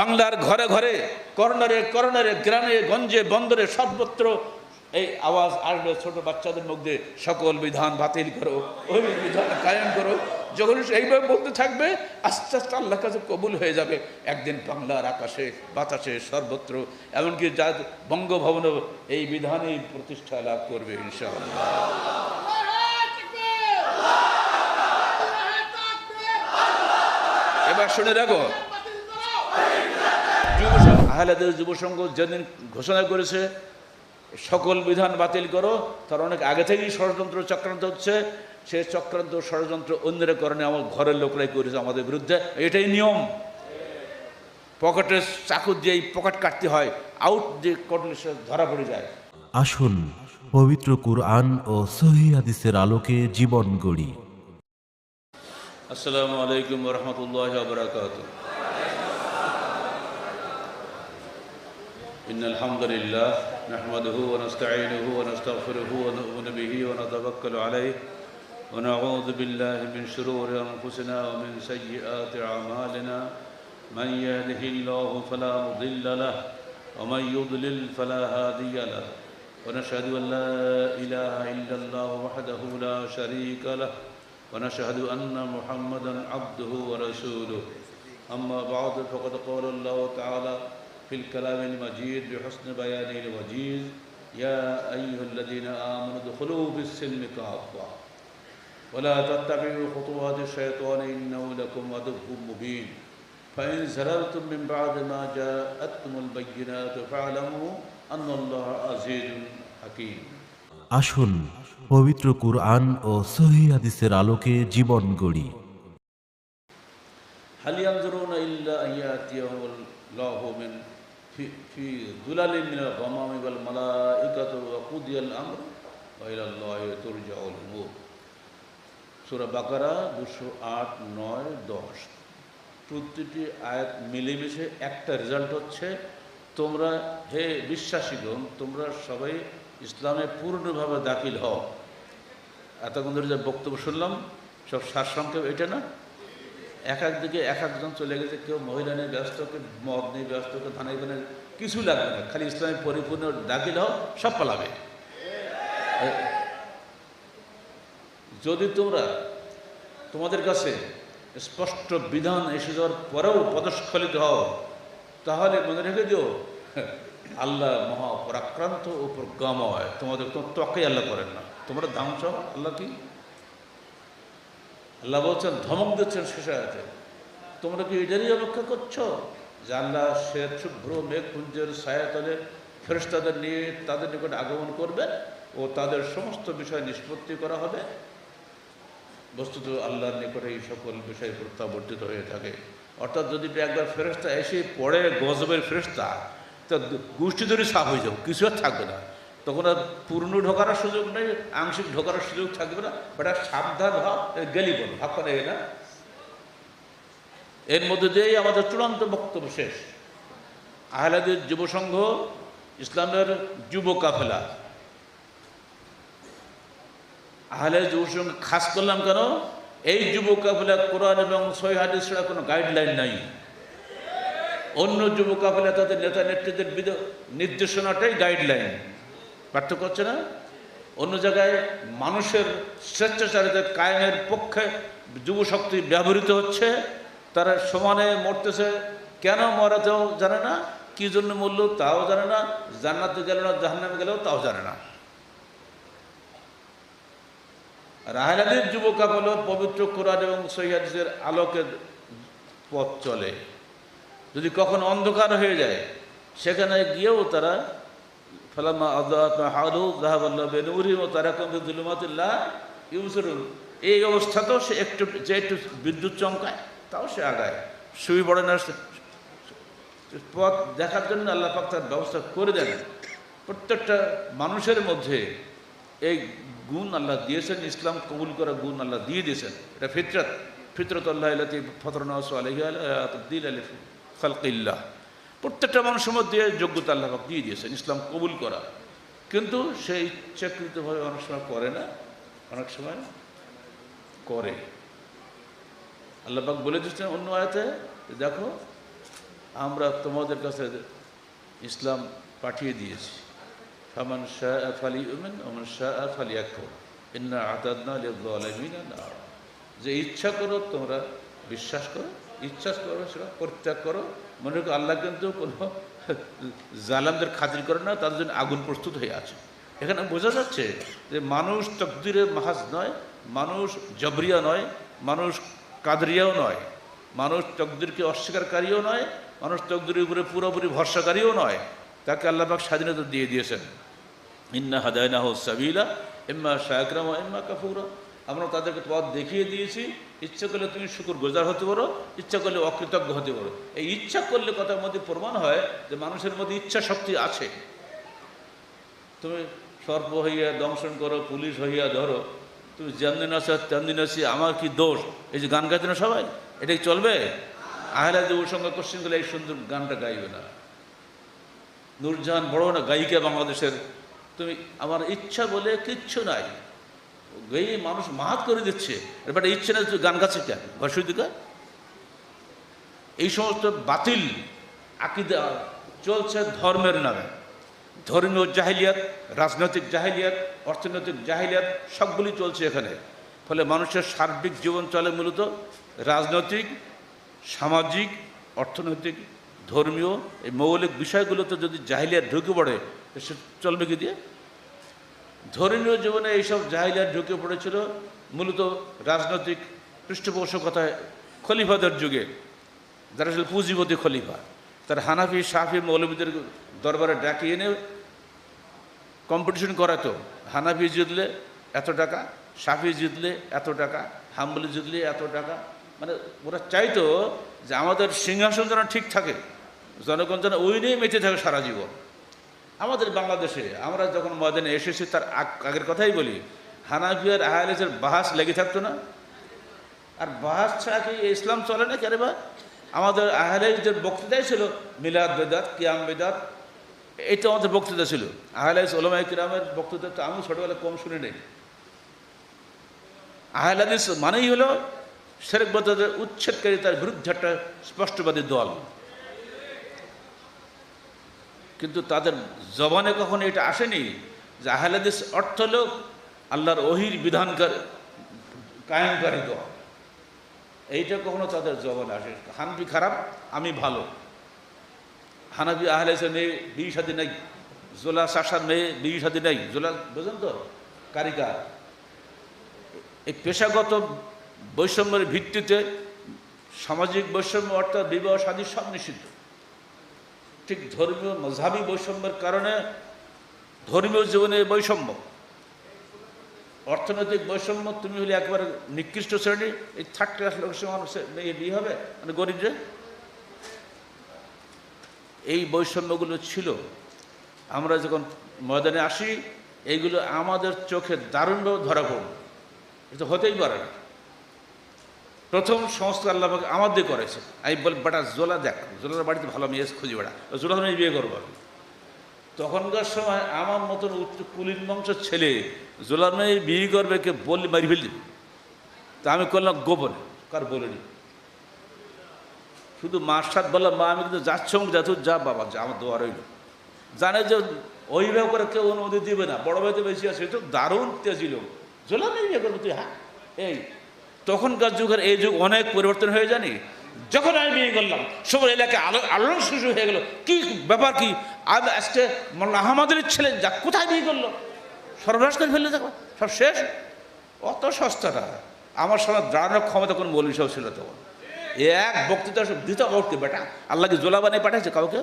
বাংলার ঘরে ঘরে, কর্নারে কর্নারে, গ্রামে গঞ্জে, বন্দরে সর্বত্র এই আওয়াজ আসবে ছোট বাচ্চাদের মধ্যে, সকল বিধান বাতিল করো, ওই বিধান কায়েম করো। যখন এইভাবে বলতে থাকবে, আস্তে আস্তে আল্লাহর কাছে কবুল হয়ে যাবে। একদিন বাংলার আকাশে বাতাসে সর্বত্র, এমনকি যা বঙ্গভবনও এই বিধানেই প্রতিষ্ঠা লাভ করবে ইনশাআল্লাহ। এবার শুনে রাখো, আহলাদের যুব সংঘ যেদিন ঘোষণা করেছে সকল বিধান বাতিল করো, তার অনেক আগে থেকেই ষড়যন্ত্র চক্রান্ত হচ্ছে। সে চক্রান্ত ষড়যন্ত্র অন্যের কারণে আমার ঘরের লোকরাই করেছে আমাদের বিরুদ্ধে। এটাই নিয়ম। পকেটে চাকু দিয়ে পকেট কাটতে হয়, আউট দিয়ে করলে সে ধরা পড়ে যায়। আসুন পবিত্র কুরআন ও সহিহ হাদিসের আলোকে জীবন গড়ি। আসসালামু আলাইকুম ওয়া রাহমাতুল্লাহি ওয়া বারাকাতুহু। ইন্নাল হামদুলিল্লাহ নাহমাদুহু ওয়া নাস্তাঈনুহু ওয়া নাস্তাগফিরুহু ওয়া নু'মিনু বিহি ওয়া নাতাওয়াক্কালু আলাইহি ওয়া নাউযু বিল্লাহি মিন শুরুরি আনফুসিনা ওয়া মিন সাইয়্যিআতি আ'মালিনা মান ইয়াহদিহিল্লাহু ফালা মুদিল্লা লাহু ওয়া মান ইউদ্লিল ফালা হাদিয়া লাহু ওয়া নাশহাদু আন লা ইলাহা ইল্লাল্লাহু ওয়াহদাহু লা শারীকা লাহু ونشهد أن محمدًا عبده ورسوله أما بعد فقد قال الله تعالى في الكلام المجيد بحسن بيانه الوجيز يا أيها الذين آمنوا ادخلوا في السلم كافة ولا تتبعوا خطوات الشيطان إنه لكم عدو مبين فإن زللتم من بعد ما جاءتكم البينات فاعلموا أن الله عزيز حكيم। আসুন পবিত্র কুরআন ও সহিহ হাদিসের আলোকে জীবন গড়ি। هل ينظرون إلا أن يأتيهم الله من في ظلال من الغمام والملائكة وقضي الأمر وإلى الله ترجع الأمور। সূরা বাকারা 208, 9, 10। প্রতিটি আয়াত মিলেমিশে একটা রেজাল্ট হচ্ছে, তোমরা হে বিশ্বাসীগণ, তোমরা সবাই ইসলামে পূর্ণভাবে দাখিল হও। এতক্ষণ ধরে যে বক্তব্য শুনলাম সব সারসংক্ষেপ এটা না? এক দিকে এক একজন চলে গেছে, কেউ মহিলা নিয়ে ব্যস্ত, কেউ মদ নিয়ে ব্যস্ত, কেউ ধানাই বানাই, কিছু লাগবে না, খালি ইসলামে পরিপূর্ণ দাখিল হও, সব পালাবে। যদি তোমরা তোমাদের কাছে স্পষ্ট বিধান এসে যাওয়ার পরেও পদস্খলিত হও, তাহলে মনে রেখে দিও আল্লাহ মহাপরাক্রান্ত ও প্রজ্ঞাময়, তোমাদের কোনো ত্বকেই আল্লাহ করেন না, তোমরা ধ্বংস। আল্লাহ কি আল্লাহ বলছেন, ধমক দিচ্ছেন শেষ আয়াতে, তোমরা কি এটারই অপেক্ষা করছো যে আল্লাহ শ্বেত শুভ্র মেঘপুঞ্জের ছায়াতলে ফেরেশতাদের নিয়ে তাদের নিকট আগমন করবেন ও তাদের সমস্ত বিষয় নিষ্পত্তি করা হবে? বস্তুত আল্লাহর নিকটে এই সকল বিষয় প্রত্যাবর্তিত হয়ে থাকে। অর্থাৎ যদি একবার ফেরেশতা এসে পড়ে গজবের ফেরেশতা, তা গোষ্ঠী ধরে সাফ হয়ে যাও, কিছু আর থাকবে না। তখন আর পূর্ণ ঢোকার সুযোগ নেই, আংশিক ঢোকার সুযোগ থাকবে না। বেটা সাবধান ভাব, গেলি বল ভাবকা নেই না। এর মধ্যে দিয়েই আমাদের চূড়ান্ত বক্তব্য শেষ। আহলাদের যুব সংঘ ইসলামের যুব কাফেলা। আহলাদের যুব সংঘ খাস করলাম কেন? এই যুব কাফেলা কোরআন এবং সহিহ হাদিস ছাড়া কোনো গাইডলাইন নাই। অন্য যুব কাফেলা তাদের নেতা নেত্রীদের নির্দেশনাটাই গাইডলাইন। পার্থক্য হচ্ছে না? অন্য জায়গায় মানুষের স্বেচ্ছাচারিতা কায়েমের পক্ষে যুব শক্তি ব্যবহৃত হচ্ছে, তারা সমানে মরতেছে, কেন মরাতেও জানে না, কী জন্য মরল তাও জানে না, জান্নাতে গেল না জাহান্নামে গেলেও তাও জানে না। আর আহলাদের যুব কাফেলা পবিত্র কোরআন এবং সহিহ হাদিসের আলোকে পথ চলে। যদি কখনো অন্ধকার হয়ে যায়, সেখানে গিয়েও তারা ফালাম্মা আযাআত মা হাওলাহু যাহাবাল্লাহু বিনূরিহিম ওয়া তারাকাহুম ফি যুলুমাতিল লা ইউবসিরুন। এই অবস্থাতেও সে একটু বিদ্যুৎ চমকায়, তাও সে আগায়, শুই পড়ে না, পথ দেখার জন্য আল্লাহ পাক তার ব্যবস্থা করে দেন। প্রত্যেকটা মানুষের মধ্যে এই গুণ আল্লাহ দিয়েছেন, ইসলাম কবুল করা গুণ আল্লাহ দিয়ে দিয়েছেন। এটা ফিতরাতুল্লাহ আল্লাতী ফাতারান নাস আলাইহা লা তাবদীলা লিখালকিল্লাহ। প্রত্যেকটা মানুষের মধ্যে যোগ্যতা আল্লাহ পাক দিয়ে দিয়েছেন ইসলাম কবুল করা, কিন্তু সে ইচ্ছাকৃতভাবে অনেক সময় করে না, অনেক সময় করে। আল্লাহ পাক বলে দিচ্ছেন অন্য আয়াতে, দেখো আমরা তোমাদের কাছে ইসলাম পাঠিয়ে দিয়েছি। ফামান শাআ ফালিউমিন ওয়া মান শাআ ফালিয়াকফুর ইন্না আ'তাদনা লিয-যালিমিনা নার। যে ইচ্ছা করো তোমরা বিশ্বাস করো, ইচ্ছা করো সেটা পরিত্যাগ করো। মনে করো আল্লাহ কিন্তু কোনো জালেমদের খাতির করে না, তাদের জন্য আগুন প্রস্তুত হয়ে আছে। এখানে বোঝা যাচ্ছে যে মানুষ তকদিরের মাহাজ নয়, মানুষ জবরিয়া নয়, মানুষ কাদরিয়াও নয়, মানুষ তকদিরকে অস্বীকারকারীও নয়, মানুষ তকদিরের উপরে পুরোপুরি ভরসাকারীও নয়। তাকে আল্লাহ পাক স্বাধীনতা দিয়ে দিয়েছেন। ইন্না হাদায়নাহু সাবিলা ইম্মা শাকিরা ওয়া ইম্মা কাফুরা। আমরা তাদেরকে পথ দেখিয়ে দিয়েছি। ইচ্ছা করলে তুমি শুকরগুজার হতে পারো, ইচ্ছা করলে অকৃতজ্ঞ হতে পারো। এই ইচ্ছা করলে কথার মধ্যে প্রমাণ হয় যে মানুষের মধ্যে ইচ্ছা শক্তি আছে। তুমি সর্প হইয়া দংশন করো, পুলিশ হইয়া ধরো, তুমি যেমনি নাচো তেমনি নাচি, আমার কি দোষ? এই যে গান গাইতে না সবাই, এটাই চলবে? আহলে ওর সঙ্গে কোশ্চেন করলে এই সুন্দর গানটা গাইবে না। নূরজাহান বড় না গায়িকা বাংলাদেশের, তুমি আমার ইচ্ছা বলে কিচ্ছু নাই, গাইয়ে মানুষ মাহাত করে দিচ্ছে। এবার ইচ্ছে না তুই গান গাচ্ছে কেন? ঘষুদিকা এই সমস্ত বাতিল আকীদা চলছে ধর্মের নামে। ধর্মীয় জাহিলিয়াত, রাজনৈতিক জাহিলিয়াত, অর্থনৈতিক জাহিলিয়াত সবগুলি চলছে এখানে। ফলে মানুষের সার্বিক জীবন চলে মূলত রাজনৈতিক, সামাজিক, অর্থনৈতিক, ধর্মীয় এই মৌলিক বিষয়গুলোতে যদি জাহিলিয়াত ঢুকে পড়ে সে চলবে কি দিয়ে? ধর্মীয় জীবনে এইসব জাহিলিয়াত ঢুকে পড়েছিল মূলত রাজনৈতিক পৃষ্ঠপোষকতায় খলিফাদের যুগে, যারা ছিল পুঁজিপতি খলিফা। তার হানাফি, শাফি, মৌলবীদের দরবারে ডাকি এনে কম্পিটিশন করাতো। হানাফি জিতলে এত টাকা, শাফি জিতলে এত টাকা, হাম্বলি জিতলে এত টাকা। মানে ওরা চাইতো যে আমাদের সিংহাসন যেন ঠিক থাকে, জনগণ যেন ওই নিয়ে মেতে থাকে সারা জীবন। আমাদের বাংলাদেশে আমরা যখন ময়দানে এসেছি তার আগের কথাই বলি, হানাফি আর আহলের বাহাস লেগে থাকতো না? আর বাহাস ছাড়া কি ইসলাম চলে না? কেন বা আমাদের আহলের বক্তৃতাই ছিল মিলাদ বেদাত, কিয়াম বেদাত, এইটা আমাদের বক্তৃতা ছিল। আহলে উলামায়ে কিরামের বক্তৃতা তো আমি ছোটবেলা কম শুনে নেই। আহলে হাদিস মানেই হলো শিরক বিদআতের উচ্ছেদকারী, তার বিরুদ্ধে একটা স্পষ্টবাদী দল। কিন্তু তাদের জবানে কখনো এটা আসেনি যে আহলে হাদিস অর্থ হলো আল্লাহর ওহীর বিধানকারী, কায়েমকারী দল। এইটা কখনো তাদের জবানে আসে। হানফি খারাপ, আমি ভালো। হানাফি আহলে হাদিসের মেয়ে বিয়ে শাদী নেই, জোলা শাসার মেয়ে বিয়ে শাদী নেই। জোলা বোঝেন তো? কারিগর। এই পেশাগত বৈষম্যের ভিত্তিতে সামাজিক বৈষম্য অর্থাৎ বিবাহ শাদী সব নিষিদ্ধ। ঠিক ধর্মীয় মযহাবী বৈষম্যের কারণে ধর্মীয় জীবনে বৈষম্য, অর্থনৈতিক বৈষম্য। তুমি হলে একবারে নিকৃষ্ট শ্রেণী, এই থার্ড ক্লাস লোকের মানুষের মেয়ে বিয়ে হবে, মানে গরিবরে। এই বৈষম্যগুলো ছিল। আমরা যখন ময়দানে আসি এইগুলো আমাদের চোখে দারুণভাবে ধরা পড়ল। এটা হতেই পারে না। প্রথম সংস্কার আল্লাহ পাক আমাদের করেছে। আমি বল বেটা জোলা দেখ, জোলার বাড়িতে ভালো মেয়ে খুঁজি, বেড়া জোলা মেয়ে বিয়ে করবো। তখনকার সময় আমার মতন উচ্চ কুলীন বংশের ছেলে জোলার মেয়ে বিয়ে করবে কে বললে মারি ফেললি। তা আমি করলাম গোপনে, কার বলিনি। শুধু মার সাথে বললাম, মা আমি কিন্তু যাচ্ছি, যা তুই যা বাবা, যা, আমার দোয়া রইল। জানে যে ওইভাবে করে কেউ অনুমতি দিবে না, বড় ভাইতে বেশি আছে, তো দারুণ তেজিল। জোলা মেয়ে বিয়ে করবো তুই? হ্যাঁ। এই তখনকার যুগের এই যুগ অনেক পরিবর্তন হয়ে জানি। যখন আমি বিয়ে করলাম সবার এলাকায় আলোড়ন শুরু হয়ে গেল। কি ব্যাপার, কি আজকে মোল্লা আহমদের ছেলে যা কোথায় বিয়ে করলো, সর্বনাশ করে ফেললে, দেখো সব শেষ। অত সস্তাটা আমার সামনে দাঁড়ানোর ক্ষমতা কোনো মৌলবী সাহেব ছিল তখন। এক বক্তৃতা দিত বক্তৃতা, বেটা আল্লাহকে জোলা বানিয়ে পাঠাইছে, কাউকে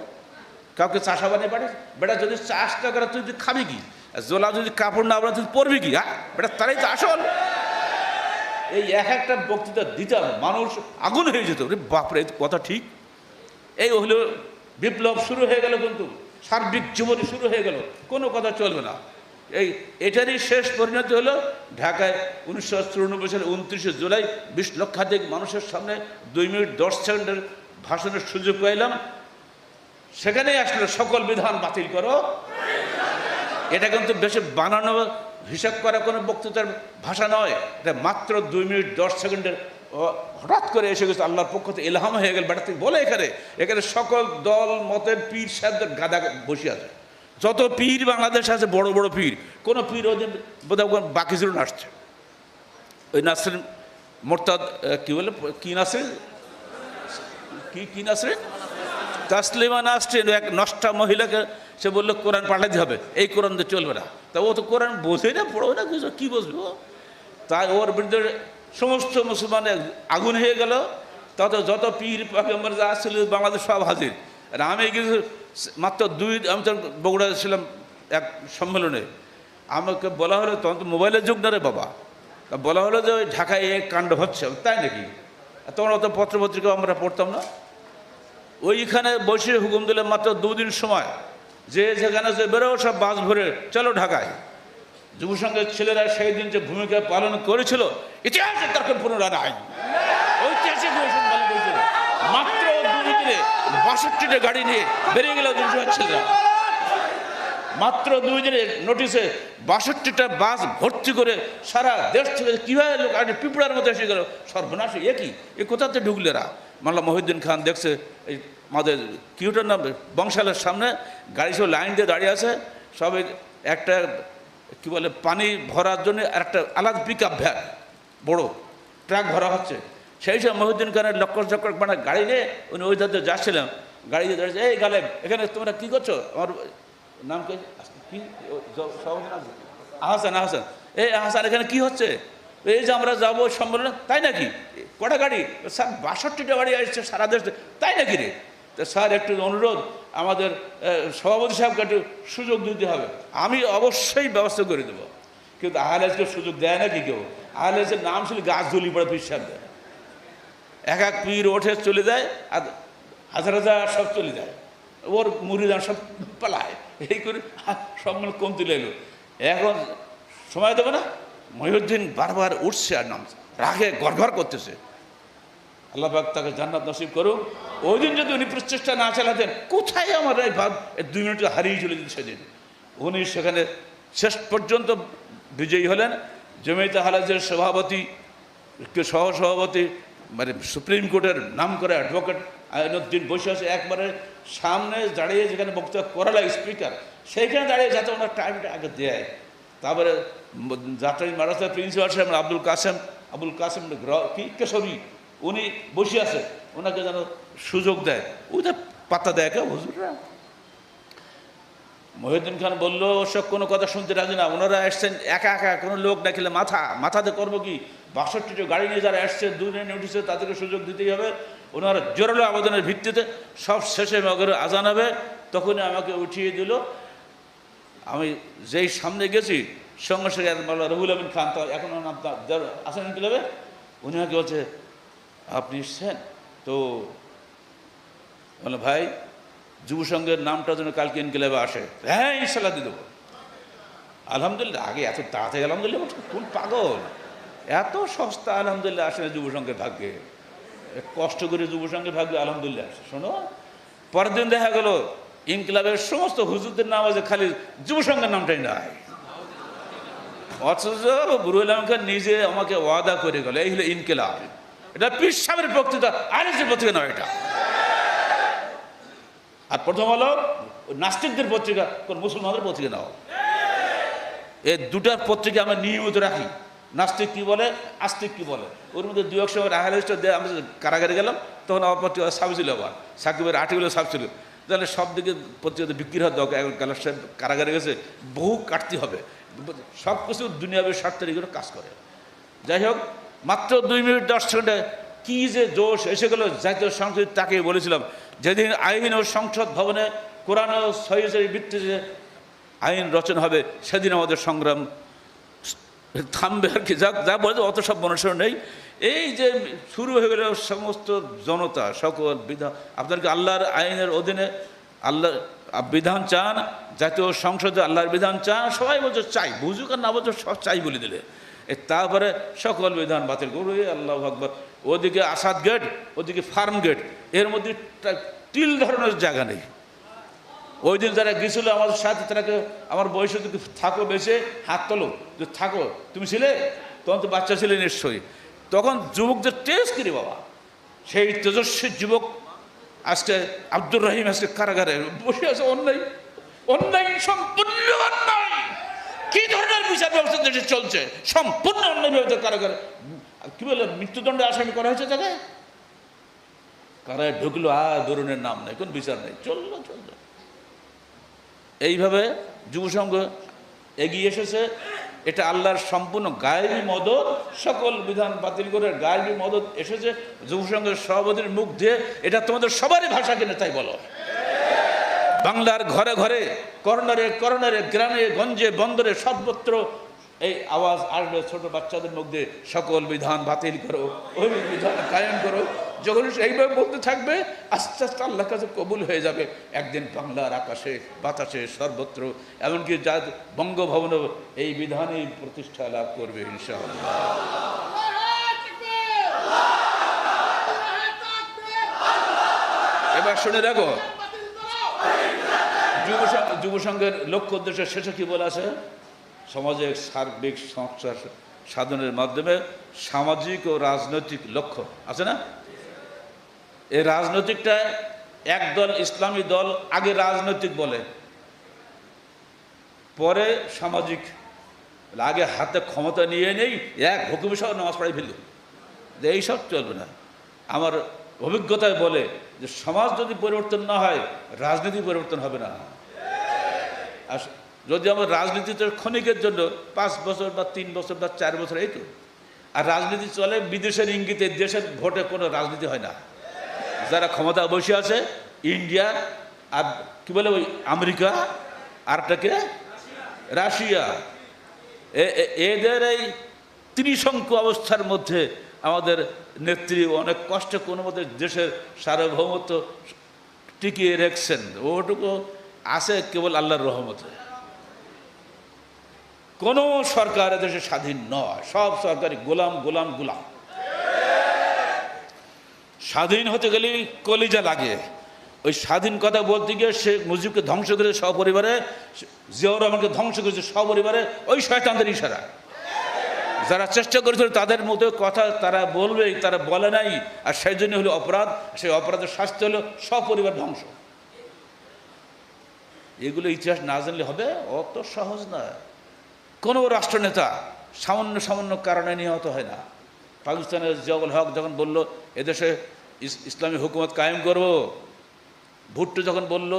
কাউকে চাষা বানিয়ে পাঠাইছে। বেটা যদি চাষ না করে তুই খাবি কি? জোলা যদি কাপড় না বানা তুই পরবি কি? হ্যাঁ বেটা, তারাই তো আসল। এই এক একটা বক্তৃতা দিতাম, মানুষ আগুন হয়ে যেত। বাপরে, কথা ঠিক। এই হলো বিপ্লব শুরু হয়ে গেল, কিন্তু সার্বিক জীবনে শুরু হয়ে গেল, কোনো কথা চলবে না। এটারই শেষ পরিণতি হলো ঢাকায় 1994 সালে 29শে জুলাই 20 লক্ষাধিক মানুষের সামনে 2 মিনিট 10 সেকেন্ডের ভাষণের সুযোগ পাইলাম। সেখানেই আসলে সকল বিধান বাতিল করো। এটা কিন্তু বেশি বানানো হিসাব করা কোনো বক্তৃতার ভাষা নয়। এটা মাত্র 2 মিনিট 10 সেকেন্ডের ও হঠাৎ করে এসে গেছে, আল্লাহর পক্ষ থেকে ইলহাম হয়ে গেল, বেটা তুই বলে এখানে এখানে সকল দল মতের পীর সাহেবদের গাদা বসে আছে, যত পীর বাংলাদেশ আছে বড় বড় পীর, কোনো পীর ওদের বোধহয় বাকি ছিল না, আসছে ওই নাসরিন মোরতাদ কী বলে কী নাসরিন কী নাসরিন তাসলিমা নাসরিন, এক নষ্টা মহিলাকে সে বললো কোরআন পাঠাতে হবে, এই কোরআন দিয়ে চলবে না। তা ও তো কোরআন বোঝে না, পড়বে না, কিছু কী বসবো, তাই ওর বিরুদ্ধে সমস্ত মুসলমান আগুন হয়ে গেল। তত যত পীর পয়গম্বর যা ছিল বাংলাদেশ সব হাজির। আর আমি কিছু মাত্র আমি তো বগুড়া ছিলাম এক সম্মেলনে, আমাকে বলা হলো তখন তো মোবাইলের যুগ না রে বাবা, তা বলা হলো যে ওই ঢাকায় এক কাণ্ড হচ্ছে, তাই নাকি? তখন অত পত্রপত্রিকা আমরা পড়তাম না। ওইখানে বসে হুকুম দিলে মাত্র 2 দিন সময়, যে যেখানে যে বেরো সব বাস ভরে চলো ঢাকায়। যুব সংঘের ছেলেরা সেই দিন যে ভূমিকা পালন করেছিল ইতিহাসে তার কোনো পুনরায় নাই, ঐতিহাসিক পালন করেছিল। মাত্র 2 দিনে 62টা গাড়ি নিয়ে বেরিয়ে গেল যুব সংঘের ছেলেরা, মাত্র 2 দিনে নোটিশে 62টা বাস ভর্তি করে সারা দেশ থেকে কীভাবে লোক আগে পিঁপড়ার মতো এসে গেল, সর্বনাশ। এ কোথাতে ঢুকলেরা? মাল্লা মহিউদ্দিন খান দেখছে এই আমাদের কিউটার নাম বংশালের সামনে গাড়ি সব লাইন দিয়ে দাঁড়িয়ে আছে, সবাই একটা কী বলে পানি ভরার জন্য আর একটা আলাদা পিক আপ ভ্যান বড়ো ট্রাক ভরা হচ্ছে। সেই সময় মহিউদ্দিন খানের লক্কর চক্কর মানে গাড়ি নিয়ে উনি ওই ধারে যাচ্ছিলাম, গাড়ি দিয়ে দাঁড়িয়েছে, এই গালেব এখানে তোমরা কী করছো? আমার নাম কি আহসান, আহসান, এই আহসান এখানে কি হচ্ছে? এই যে আমরা যাবো সম্মেলনে, তাই নাকি? কটা গাড়ি? স্যার 62টা গাড়ি আসছে সারা দেশ, তাই নাকি রে? তো স্যার একটু অনুরোধ, আমাদের সভাপতি সাহেবকে একটু সুযোগ দিতে হবে। আমি অবশ্যই ব্যবস্থা করে দেবো, কিন্তু আহলেজকে সুযোগ দেয় না কি কেউ? আহলেজের নাম শুনে গাছ ঝুলি পড়ে পীর সাহেব দেয়, এক এক পীর ওঠে চলে যায়, আর হাজার হাজার সব চলে যায়, ওর মুরিদান সব পালায়, এই করে সম্মেলন কমতে লাগলো। এখন সময় দেবে না, মহিউদ্দিন বারবার উঠছে আর নামছে, রাগে গড়ঘর করতেছে। আল্লাহ পাক তাকে জান্নাত নসিব করুক। ওই দিন যদি উনি প্রচেষ্টা না চালাতেন, কোথায় আমার এই ভাব 2 মিনিটে হারিয়ে চলে যেত সেদিন। উনি সেখানে শেষ পর্যন্ত বিজয়ী হলেন। জমিয়তে আহলেজের সভাপতি, সহসভাপতি, মানে সুপ্রিম কোর্টের নাম করে অ্যাডভোকেট আইনুদ্দিন বসে আছে একবারে সামনে দাঁড়িয়ে, যেখানে বক্তব্য করা লাগে স্পিকার, সেইখানে দাঁড়িয়ে যাতে ওনার টাইমটা আগে দেয়। তারপরে জাতীয় মাদ্রাসার প্রিন্সিপাল সাহেব আবুল কাসেম কি কেশরী, উনি বসে আছে, ওনাকে যেন সুযোগ দেয়, ওইটা পাত্তা দেয় কেউ হুজুররা। মহিউদ্দিন খান বললো ওসব কোনো কথা শুনতে রাজি না, ওনারা আসছেন একা একা, কোনো লোক ডাকিলে মাথাতে করবো কি? 62টা গাড়ি নিয়ে যারা আসছে 2 দিনে উঠেছে তাদেরকে সুযোগ দিতেই হবে। ওনারা জোরালো আবেদনের ভিত্তিতে সব শেষে মগরে আজান হবে, তখনই আমাকে উঠিয়ে দিল। আমি যেই সামনে গেছি সঙ্গে সঙ্গে রহুল আমিন খান, তো এখন আসেন ক্লাবে, উনি আমাকে বলছে আপনি এসছেন তো? বলে ভাই যুব সংঘের নামটা যেন কালকে ইনকিলাবে আসে। হ্যাঁ ইনশাল্লাহ দিয়ে দেবো। আলহামদুলিল্লাহ, আগে এত তাড়াতাড়ি আলহামদুলিল্লাহ, কোন পাগল, এত সস্তা আলহামদুলিল্লাহ আসে না যুব সংঘের ভাগ্যে, কষ্ট করে যুব সংঘের ভাগ্যে আলহামদুলিল্লাহ আসে। শোনো, পরের দিন দেখা গেল ইনকিলাবের সমস্ত হুজুরদের নাম আছে, খালি যুব সংঘের নামটাই নাই। অথচ বুরুল আলম খান নিজে আমাকে ওয়াদা করে গেল, এই হলো ইনকিলাব। এটা পীর সাহেবের বক্তৃতা, আরেকজনের পত্রিকা নয় এটা। আর প্রথম হলো নাস্তিকদের পত্রিকা, কোন মুসলমানদের পত্রিকা নাও। এই 2টা পত্রিকা আমরা নিয়মিত রাখি। নাস্তিক কী বলে, আস্তিক কী বলে, ওর মধ্যে 2-1 সময় আহলেজটা দিয়ে আমরা কারাগারে গেলাম, তখন আমার পত্রিকা ছাপছিল, আবার সাকিবের আর্টিকেল ছাপছিল। তাহলে সব দিকে পত্রিকাতে বিক্রি হওয়ার দরকার। এখন কালার সাহেব কারাগারে গেছে, বহু কাটতে হবে, সব কিছু দুনিয়াবে স্বার্থের এগুলো কাজ করে। যাই হোক, মাত্র 2 মিনিট 10 সেকেন্ডে কী যে জোশ এসে গেল জাতীয় সংসদ। তাকে বলেছিলাম যেদিন আইন ও সংসদ ভবনে কোরআন ও সহিহের ভিত্তিতে আইন রচনা হবে, সেদিন আমাদের সংগ্রাম থামবে আর কি। যা বলে অত সব মনুষ্য নেই। এই যে শুরু হয়ে গেল সমস্ত জনতা, সকল বিধান, আপনাকে আল্লাহর আইনের অধীনে আল্লাহ বিধান চান, জাতীয় সংসদে আল্লাহর বিধান চান, সবাই বলছে চাই, বুঝুক আর না বলছে সব চাই বলে দিলে। তারপরে সকল বিধান বাতিল করবে, আল্লাহু আকবার। ওদিকে আসাদ গেট, ওদিকে ফার্ম গেট, এর মধ্যে তিল ধরনের জায়গা নেই। ওই দিন যারা গেছিল আমাদের সাথে, তারাকে আমার বয়সে থাকো বেশে হাত তোলো, যে থাকো, তুমি ছিলে তখন তো বাচ্চা ছিলে নিশ্চয়ই। তখন যুবকদের তেজ কিরে বাবা, সেই তেজস্বী যুবক আজকে আব্দুর রহিম আজকে কারাগারে বসে আছে। অন্যায়, অন্যায়, সম্পূর্ণ অন্যায়। কি ধরনের বিচার ব্যবস্থা দেশে চলছে? সম্পূর্ণ অন্যায় ভাবে কারাগারে কি বলে মৃত্যুদণ্ডে আসামি করা হয়েছে তাকে। কারায় ঢুকলো, আর দরুনের নাম নেই, কোন বিচার নেই, চললো। এইভাবে যুবসংঘ এগিয়ে এসেছে। এটা আল্লাহর সম্পূর্ণ গায়েবী মদত, সকল বিধান বাতিল করে গায়েবী মদত এসেছে যুবসংঘের সভাপতির মুখ দিয়ে। এটা তোমাদের সবারই ভাষা কিনে তাই বলো। বাংলার ঘরে ঘরে, কর্নারে কর্নারে, গ্রামে গঞ্জে বন্দরে সর্বত্র এই আওয়াজ আসবে ছোট বাচ্চাদের মধ্যে, সকল বিধান বাতিল করো, ওই বিধান কায়েম করো। যখন এইভাবে বলতে থাকবে, আস্তে আস্তে আল্লাহর কাছে কবুল হয়ে যাবে। একদিন বাংলার আকাশে বাতাসে সর্বত্র, এমনকি যা বঙ্গভবনও এই বিধানেই প্রতিষ্ঠা লাভ করবে ইনশাআল্লাহ। এবার শুনে রাখো, যুবসংঘের লক্ষ্য উদ্দেশ্য শেষে কি বলা আছে? সমাজের সার্বিক সংস্কার সাধনের মাধ্যমে সামাজিক ও রাজনৈতিক লক্ষ্য আছে না? এই রাজনৈতিকটা একদল ইসলামী দল আগে রাজনৈতিক বলে, পরে সামাজিক। আগে হাতে ক্ষমতা নিয়ে নেই, এক হুকুম সহ নামাজ পড়াই ফেলল, এইসব চলবে না। আমার অভিজ্ঞতায় বলে যে সমাজ যদি পরিবর্তন না হয়, রাজনীতি পরিবর্তন হবে না। আর যদি আমার রাজনীতিতে ক্ষণিকের জন্য 5 বছর বা 3 বছর বা 4 বছর, এই তো। আর রাজনীতি চলে বিদেশের ইঙ্গিতে, দেশের ভোটে কোনো রাজনীতি হয় না। যারা ক্ষমতা বসে আছে, ইন্ডিয়া আর কি বলে ওই আমেরিকা, আরটাকে রাশিয়া, এদের এই ত্রিশঙ্কু অবস্থার মধ্যে আমাদের নেত্রী অনেক কষ্টে কোনো মতে দেশের সার্বভৌমত্ব টিকিয়ে রেখেছেন। ওটুকু আছে কেবল আল্লাহর রহমতে। কোনো সরকার এদেশে স্বাধীন নয়, সব সরকারি গোলাম গোলাম গোলাম। স্বাধীন হতে গেলে কলিজা লাগে। ওই স্বাধীন কথা বলতে গিয়ে শেখ মুজিবকে ধ্বংস করেছে সপরিবারে, জিয়াউর রহমানকে ধ্বংস করেছে সপরিবারে, ওই শয়তানদের ইশারা। যারা চেষ্টা করেছিল তাদের মতো কথা তারা বলবেই, তারা বলে নাই। আর সেই জন্য হলো অপরাধ, সেই অপরাধের শাস্তি হলো সপরিবার ধ্বংস। এগুলো ইতিহাস না জানলে হবে? অত সহজ না। কোনো রাষ্ট্রনেতা সামান্য সামান্য কারণে নিহত হয় না। পাকিস্তানের জিয়াউল হক যখন বলল এদেশে ইসলামী হুকুমত কায়েম করব, ভুট্টো যখন বলল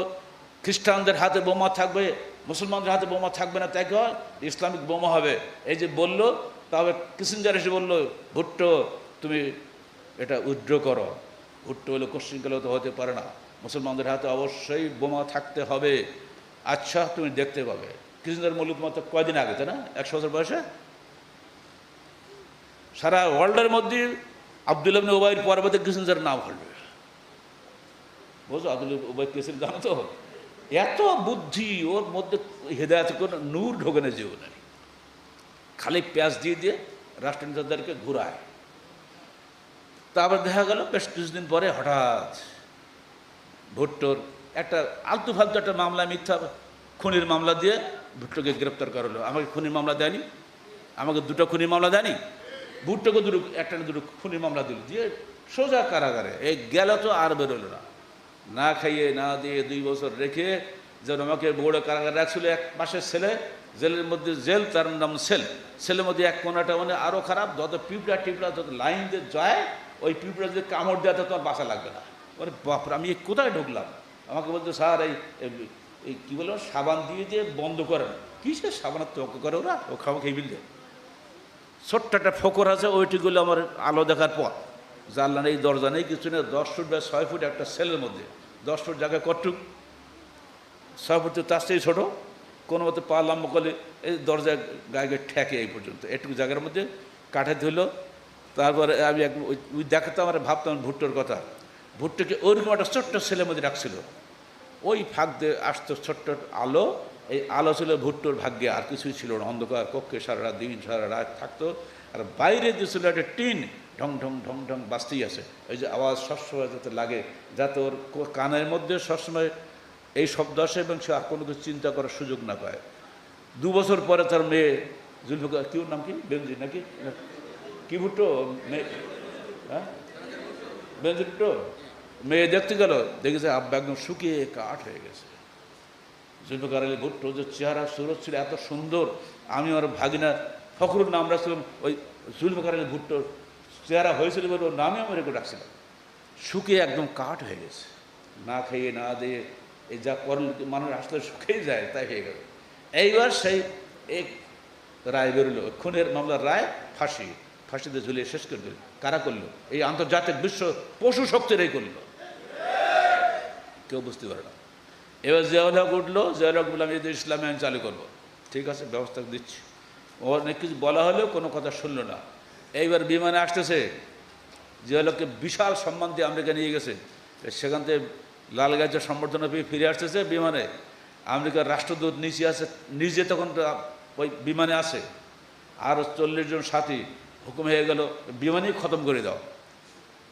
খ্রিস্টানদের হাতে বোমা থাকবে, মুসলমানদের হাতে বোমা থাকবে না, তাই হয় ইসলামিক বোমা হবে, এই যে বলল, তবে কিসিঞ্জার এসে বলল ভুট্টো তুমি এটা উইথড্র করো। ভুট্টো হলো কোশ্চিনকালেও তো হতে পারে না, মুসলমানদের হাতে অবশ্যই বোমা থাকতে হবে। আচ্ছা তুমি দেখতে পাবে। কিসিঞ্জার মৌলিক মত কয়দিন আগে, তাই না? 100 বছর বয়সে। সারা ওয়ার্ল্ডের মধ্যে আব্দুল্লাহ ইবনে উবাইর পরবর্তী কিসিঞ্জার নাম হলো। বুঝো, আব্দুল্লাহ উবাই কিসিঞ্জার জানো তো? এত বুদ্ধি ওর মধ্যে, হেদায়েত কোনো নূর ঢোকে না জীবনে। খালি পেঁয়াজ দিয়ে দিয়ে রাষ্ট্রনেতাদেরকে ঘুরায়। তারপর দেখা গেল বেশ কিছুদিন পরে হঠাৎ ভুট্টোর একটা আলতু ফালতু একটা মামলা, মিথ্যা খুনির মামলা দিয়ে ভুট্টোকে গ্রেপ্তার করা হলো। আমাকে খুনির মামলা দেয়নি, আমাকে 2টা খুনির মামলা দেয়নি, ভুট্টোকে একটা না দুটো খুনির মামলা দিল, দিয়ে সোজা কারাগারে। এই গেল তো আর বেরোলো না, না খাইয়ে না দিয়ে 2 বছর রেখে যেন আমাকে বড় কারাগারে রাখছিল। এক পাশের ছেলে, জেলের মধ্যে জেল, তার নাম সেল। সেলের মধ্যে এক কোনাটা মানে আরও খারাপ, যত পিঁপড়া টিপড়া যত লাইন দিয়ে যায়, ওই পিঁপড়া যদি কামড় দেওয়া তো তোমার বাসা লাগবে না। মানে বাপরে, আমি কোথায় ঢুকলাম? আমাকে বলতো স্যার এই কী বলো সাবান দিয়ে দিয়ে বন্ধ করেন। কিসের সাবানের তো করে ওরা, ও খাওয়া খেয়ে বিলতে। ছোট্ট একটা ফোকর আছে, ওইটিগুলো আমার আলো দেখার পর, জানলা নেই, দরজা নেই, কিছু নেই। 10 ফুট বা 6 ফুট একটা সেলের মধ্যে, 10 ফুট জায়গায় কটুক, 6 ফুট তো তার চেয়ে ছোটো। কোনো মতো পা লম্বা করলে এই দরজা গায়ে ঠেকে এই পর্যন্ত, একটু জায়গার মধ্যে কাঠে ধুল। তারপরে আমি ওই দেখাতাম, আর ভাবতাম ভুট্টোর কথা। ভুট্টোকে ওইরকম একটা ছোট্ট ছেলের মধ্যে রাখছিল, ওই ফাঁক দিয়ে আসতো ছোট্ট আলো। এই আলো ছিল ভুট্টোর ভাগ্যে, আর কিছুই ছিল না। অন্ধকার কক্ষে সারা রাত দিন সারা রাত থাকতো। আর বাইরে দিয়েছিল একটা টিন, ঢং ঢং ঢং ঢং বাজতেই আছে। ওই যে আওয়াজ সবসময় যাতে লাগে, যাতে ওর কানের মধ্যে সবসময় এই শব্দ আসে এবং সে আর কোনো কিছু চিন্তা করার সুযোগ না পায়। 2 বছর পরে তার মেয়ে জুলফিকার, কি ওর নাম কি, বেনজি নাকি কি ভুট্টো? হ্যাঁ, বেঞ্জির ভুট্টো। মেয়ে দেখতে গেল, দেখেছে আব্বা একদম শুকিয়ে কাঠ হয়ে গেছে। জুলফিকার আলী ভুট্টো যে চেহারা সুরত ছিল এত সুন্দর, আমি আর ভাগিনা ফখরুল নাম রাখছিলাম, ওই জুলফিকার আলী ভুট্টোর চেহারা হয়েছিল বলে ওর নামে আমি রেখে রাখছিলাম। শুকিয়ে একদম কাঠ হয়ে গেছে, না খেয়ে না দিয়ে এই যা করেন মানুষ আসলে শুকিয়ে যায়, তাই হয়ে গেল। এইবার সেই এক রায় বেরোলো, খুনের মামলার রায়, ফাঁসি, ফাঁসিতে ঝুলিয়ে শেষ করে দিল। কারা করলো? এই আন্তর্জাতিক বিশ্ব পশু শক্তিরাই করলো, কেউ বুঝতে পারে না। এবার জিয়াউল হক উঠলো, জিয়াউল হক বললাম এই যে ইসলামী আইন চালু করবো, ঠিক আছে ব্যবস্থা দিচ্ছি। অনেক কিছু বলা হলেও কোনো কথা শুনলো না। এইবার বিমানে আসতেছে, জিয়াউল হককে বিশাল সম্মান দিয়ে আমেরিকা নিয়ে গেছে, সেখান থেকে লালগাছের সম্বর্ধনা পেয়ে ফিরে আসতেছে বিমানে। আমেরিকার রাষ্ট্রদূত নিচে আছে, নিজে তখন ওই বিমানে আসে, আর 40 জন সাথী, হুকুম হয়ে গেল বিমানেই খতম করে দাও।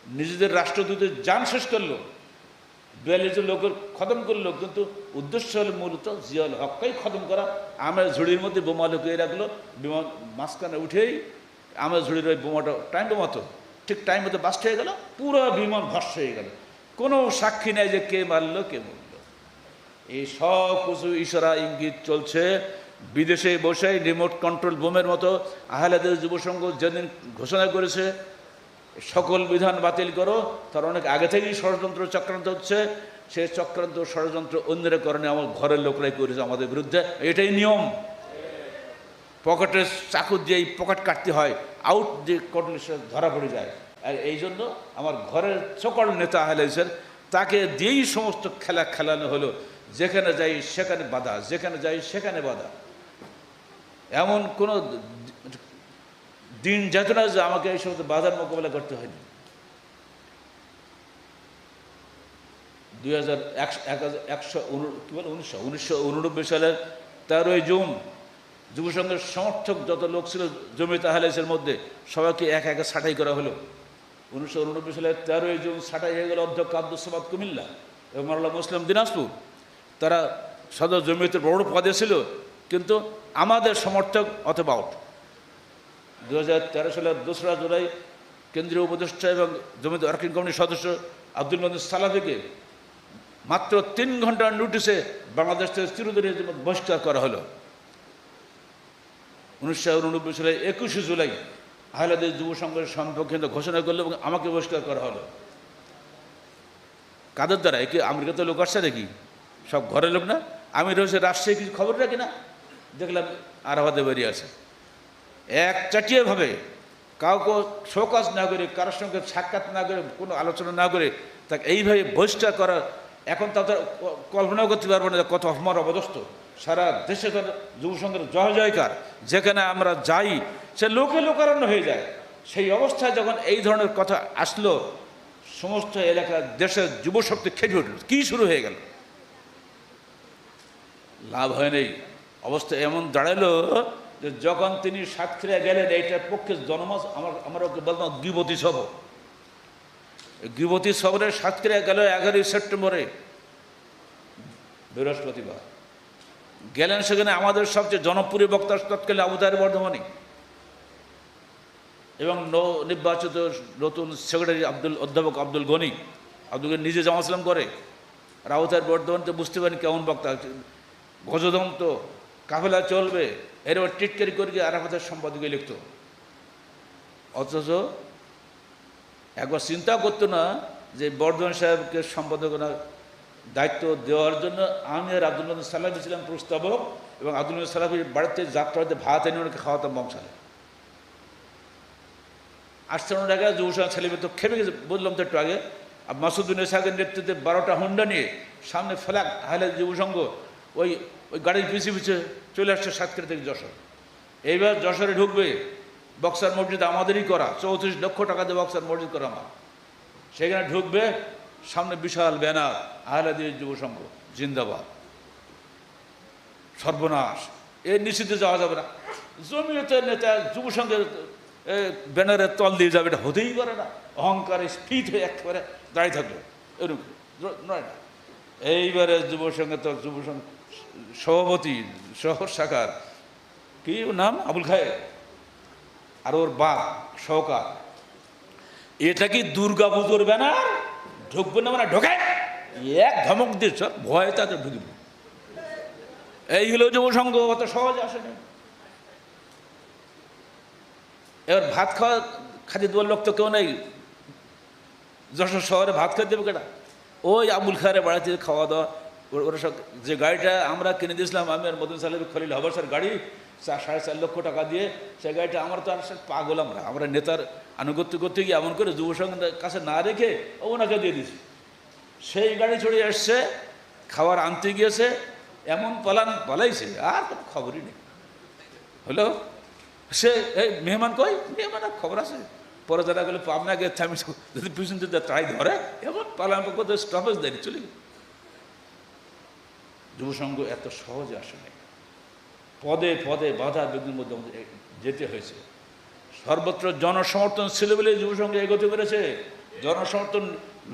নিজেদের রাষ্ট্রদূতের জান শেষ করলো, 42 জন লোকের খতম করলো, কিন্তু উদ্দেশ্য হলো মূলত জিয়াউল হককেই খতম করা। আমার ঝুড়ির মধ্যে বোমা লুকিয়ে রাখলো, বিমান মাঝখানে উঠেই আমার ঝুড়ির ওই বোমাটা টাইম বোমাতো ঠিক টাইম মতো বাস্ট হয়ে গেল, পুরো বিমান ভস্ম হয়ে গেল। কোনো সাক্ষী নেই যে কে মারলো কে মরল। এই সব কিছু ইশারা ইঙ্গিত চলছে বিদেশে বসে, রিমোট কন্ট্রোল বোমের মতো। আহলাদের যুবসংঘ যেদিন ঘোষণা করেছে সকল বিধান বাতিল করো, তার অনেক আগে থেকেই ষড়যন্ত্র চক্রান্ত হচ্ছে। সেই চক্রান্ত ষড়যন্ত্র অন্যের কারণে আমার ঘরের লোকরাই করেছে আমাদের বিরুদ্ধে, এটাই নিয়ম। পকেটে চাকু দিয়ে পকেট কাটতে হয়, আউট দিয়ে করলে সে ধরা পড়ে যায়। আর এই জন্য আমার ঘরের সকল নেতা আহলাইসের তাকে দিয়েই সমস্ত খেলা খেলানো হলো। যেখানে যাই সেখানে বাধা, যেখানে যাই সেখানে বাধা। এমন কোনো দিন যেত না যে আমাকে এই সমস্ত বাধার মোকাবেলা করতে হয়নি। 1989 সালের 13ই জুন যুবসংঘের সমর্থক যত লোক ছিল জমিয়ত আহলাইসের মধ্যে, সবাইকে এক একে ছাঁটাই করা হলো। 1989 সালের 13ই জুন ছাঁটাই হয়ে গেল অধ্যক্ষ আব্দুস সামাদ কুমিল্লা এবং মাওলানা মুসলিম দিনাজপুর। তারা সদর জমিয়তের বড় পদে ছিল, কিন্তু আমাদের সমর্থক অথবা আউট। 2013 সালের 2রা জুলাই কেন্দ্রীয় উপদেষ্টা এবং জমিয়ত ওয়ার্কিং কমিটির সদস্য আব্দুল মজিদ সালাফিকে মাত্র 3 ঘন্টার নোটিশে বাংলাদেশ থেকে চিরদিনের জন্য বহিষ্কার করা হলো। 1989 সালের 21 জুলাই আহলাদের যুব সংঘের সম্পর্কে ঘোষণা করলো এবং আমাকে বহিষ্কার করা হলো। কাদের দ্বারা? কি আমেরিকাতে লোক আসছে নাকি? সব ঘরের লোক না? আমি রয়েছে রাজশাহী, কিছু খবর রাখি না, দেখলাম আরাফাতে বেরিয়ে আছে। এক চাটিয়েভাবে কাউকে শোকাজ না করে, কারোর সঙ্গে সাক্ষাৎ না করে, কোনো আলোচনা না করে তাকে এইভাবে বহিষ্কার করা, এখন তাদের কল্পনাও করতে পারবো না কত অপমান অবদস্ত। সারা দেশে তার যুবসংঘের জয় জয়কার, যেখানে আমরা যাই সে লোকে লোকারণ্য হয়ে যায়। সেই অবস্থায় যখন এই ধরনের কথা আসলো, সমস্ত এলাকার দেশের যুবশক্তি খেপে উঠল। কী শুরু হয়ে গেল? লাভ হয় নেই। অবস্থা এমন দাঁড়ালো যে যখন তিনি সাতক্ষীরা গেলেন, এইটার পক্ষে জনমাস আমরা ওকে বলতাম গিবতী সভা। গিবতী সভারে সাতক্ষীরা গেল 11ই সেপ্টেম্বরে, বৃহস্পতিবার গেলেন। সেখানে আমাদের সবচেয়ে জনপ্রিয় বক্তা তৎকালীন আবু তাহের বর্ধমানী এবং নির্বাচিত নতুন সেক্রেটারি অধ্যাপক আব্দুল গনি। আব্দুল গনি নিজে জামা ইসলাম করে, আর আবু তাহের বর্ধমান তো বুঝতে পারেন কেমন বক্তা, গজদন্ত, কাফেলা চলবে, এরপর টিটকারি করে গিয়ে আরাফাতের সম্পাদকে লিখত। অথচ একবার চিন্তা করতো না যে বর্ধমান সাহেবকে সম্পাদকনার দায়িত্ব দেওয়ার জন্য আমি আর আব্দুল মজিদ সালাফি ছিলাম প্রস্তাবক, এবং আব্দুল মজিদ সালাফির বাড়িতে যাত্রাতে ভাত এনে ওনাকে খাওয়াতাম বংশালে। আসছে ওনার আগে যুবসংঘ ছেলেমেয়ে তো খেপে গেছে, বললাম তো একটু আগে। আর মাসুদুল ইসহাকের নেতৃত্বে 12টা হুন্ডা নিয়ে সামনে ফেলাক আহলাদ যুবসংঘ ওই গাড়ির পিছিয়ে পিছিয়ে চলে আসছে সাতক্ষীরা থেকে যশোর। এইবার যশোরে ঢুকবে, বক্সার মসজিদ আমাদেরই করা, 34 লক্ষ টাকা দিয়ে বক্সার মসজিদ করা আমার। সেখানে ঢুকবে, সামনে বিশাল ব্যানার আহলাদের যুবসংঘ জিন্দাবাদ। সর্বনাশ, এর নিষিদ্ধে যাওয়া যাবে না। জমিয়তের নেতা যুবসংঘের ব্যানারের তল দিয়ে যাবে, এটা হতেই পারে না। অহংকারে স্ফীত হয়ে একেবারে দাঁড়িয়ে থাকলো, এরকম নয় না। এইবারে যুবসংঘে তো যুবসংঘ সভাপতি শহর শাখার কি নাম, আবুল খায়ের, আর ওর বাপ শওকত, এটা কি দুর্গা পুজোর ব্যানার? ঢুকবে না মানে ঢোকে, এক ধমক দিয়ে সব ভয়ে তাতে ঢুকবে। এই হলো যুব সংঘ, অত সহজ আসে না। এবার ভাত খাওয়া খাতে দেওয়ার লোক তো কেউ নেই, যশোর শহরে ভাত খেতে দেবে কেটা? ওই আবুল খায়ের বাড়িতে খাওয়া দাওয়া। ওরা সব যে গাড়িটা আমরা কিনে দিয়েছিলাম, আমি আর মদন সাহেব খলিল হবাসার গাড়ি, 4.5 লক্ষ টাকা দিয়ে, সেই গাড়িটা আমরা তো আর পাগল, আমরা নেতার আনুগত্য করতে গিয়ে এমন করে যুব সংঘের কাছে না রেখে ওনাকে দিয়ে দিয়েছি। সেই গাড়ি চড়ে এসছে, খাবার আনতে গিয়েছে, এমন পালাইছে, আর কোনো খবরই নেই। হলো সে এই মেহমান কই, মেহমানের খবর আছে, পরে যারা গেলে পাবনা গেছে, আমি যদি পিছন যদি ট্রাই ধরে এমন পালাম করতে স্টপেজ দেয়, চলে গেল। যুবসংঘ এত সহজে আসে নাই, পদে পদে বাধা বিঘ্নের মধ্যে আমাদের যেতে হয়েছে। সর্বত্র জনসমর্থন ছিল বলে যুবসংঘ এগোতে পেরেছে, জনসমর্থন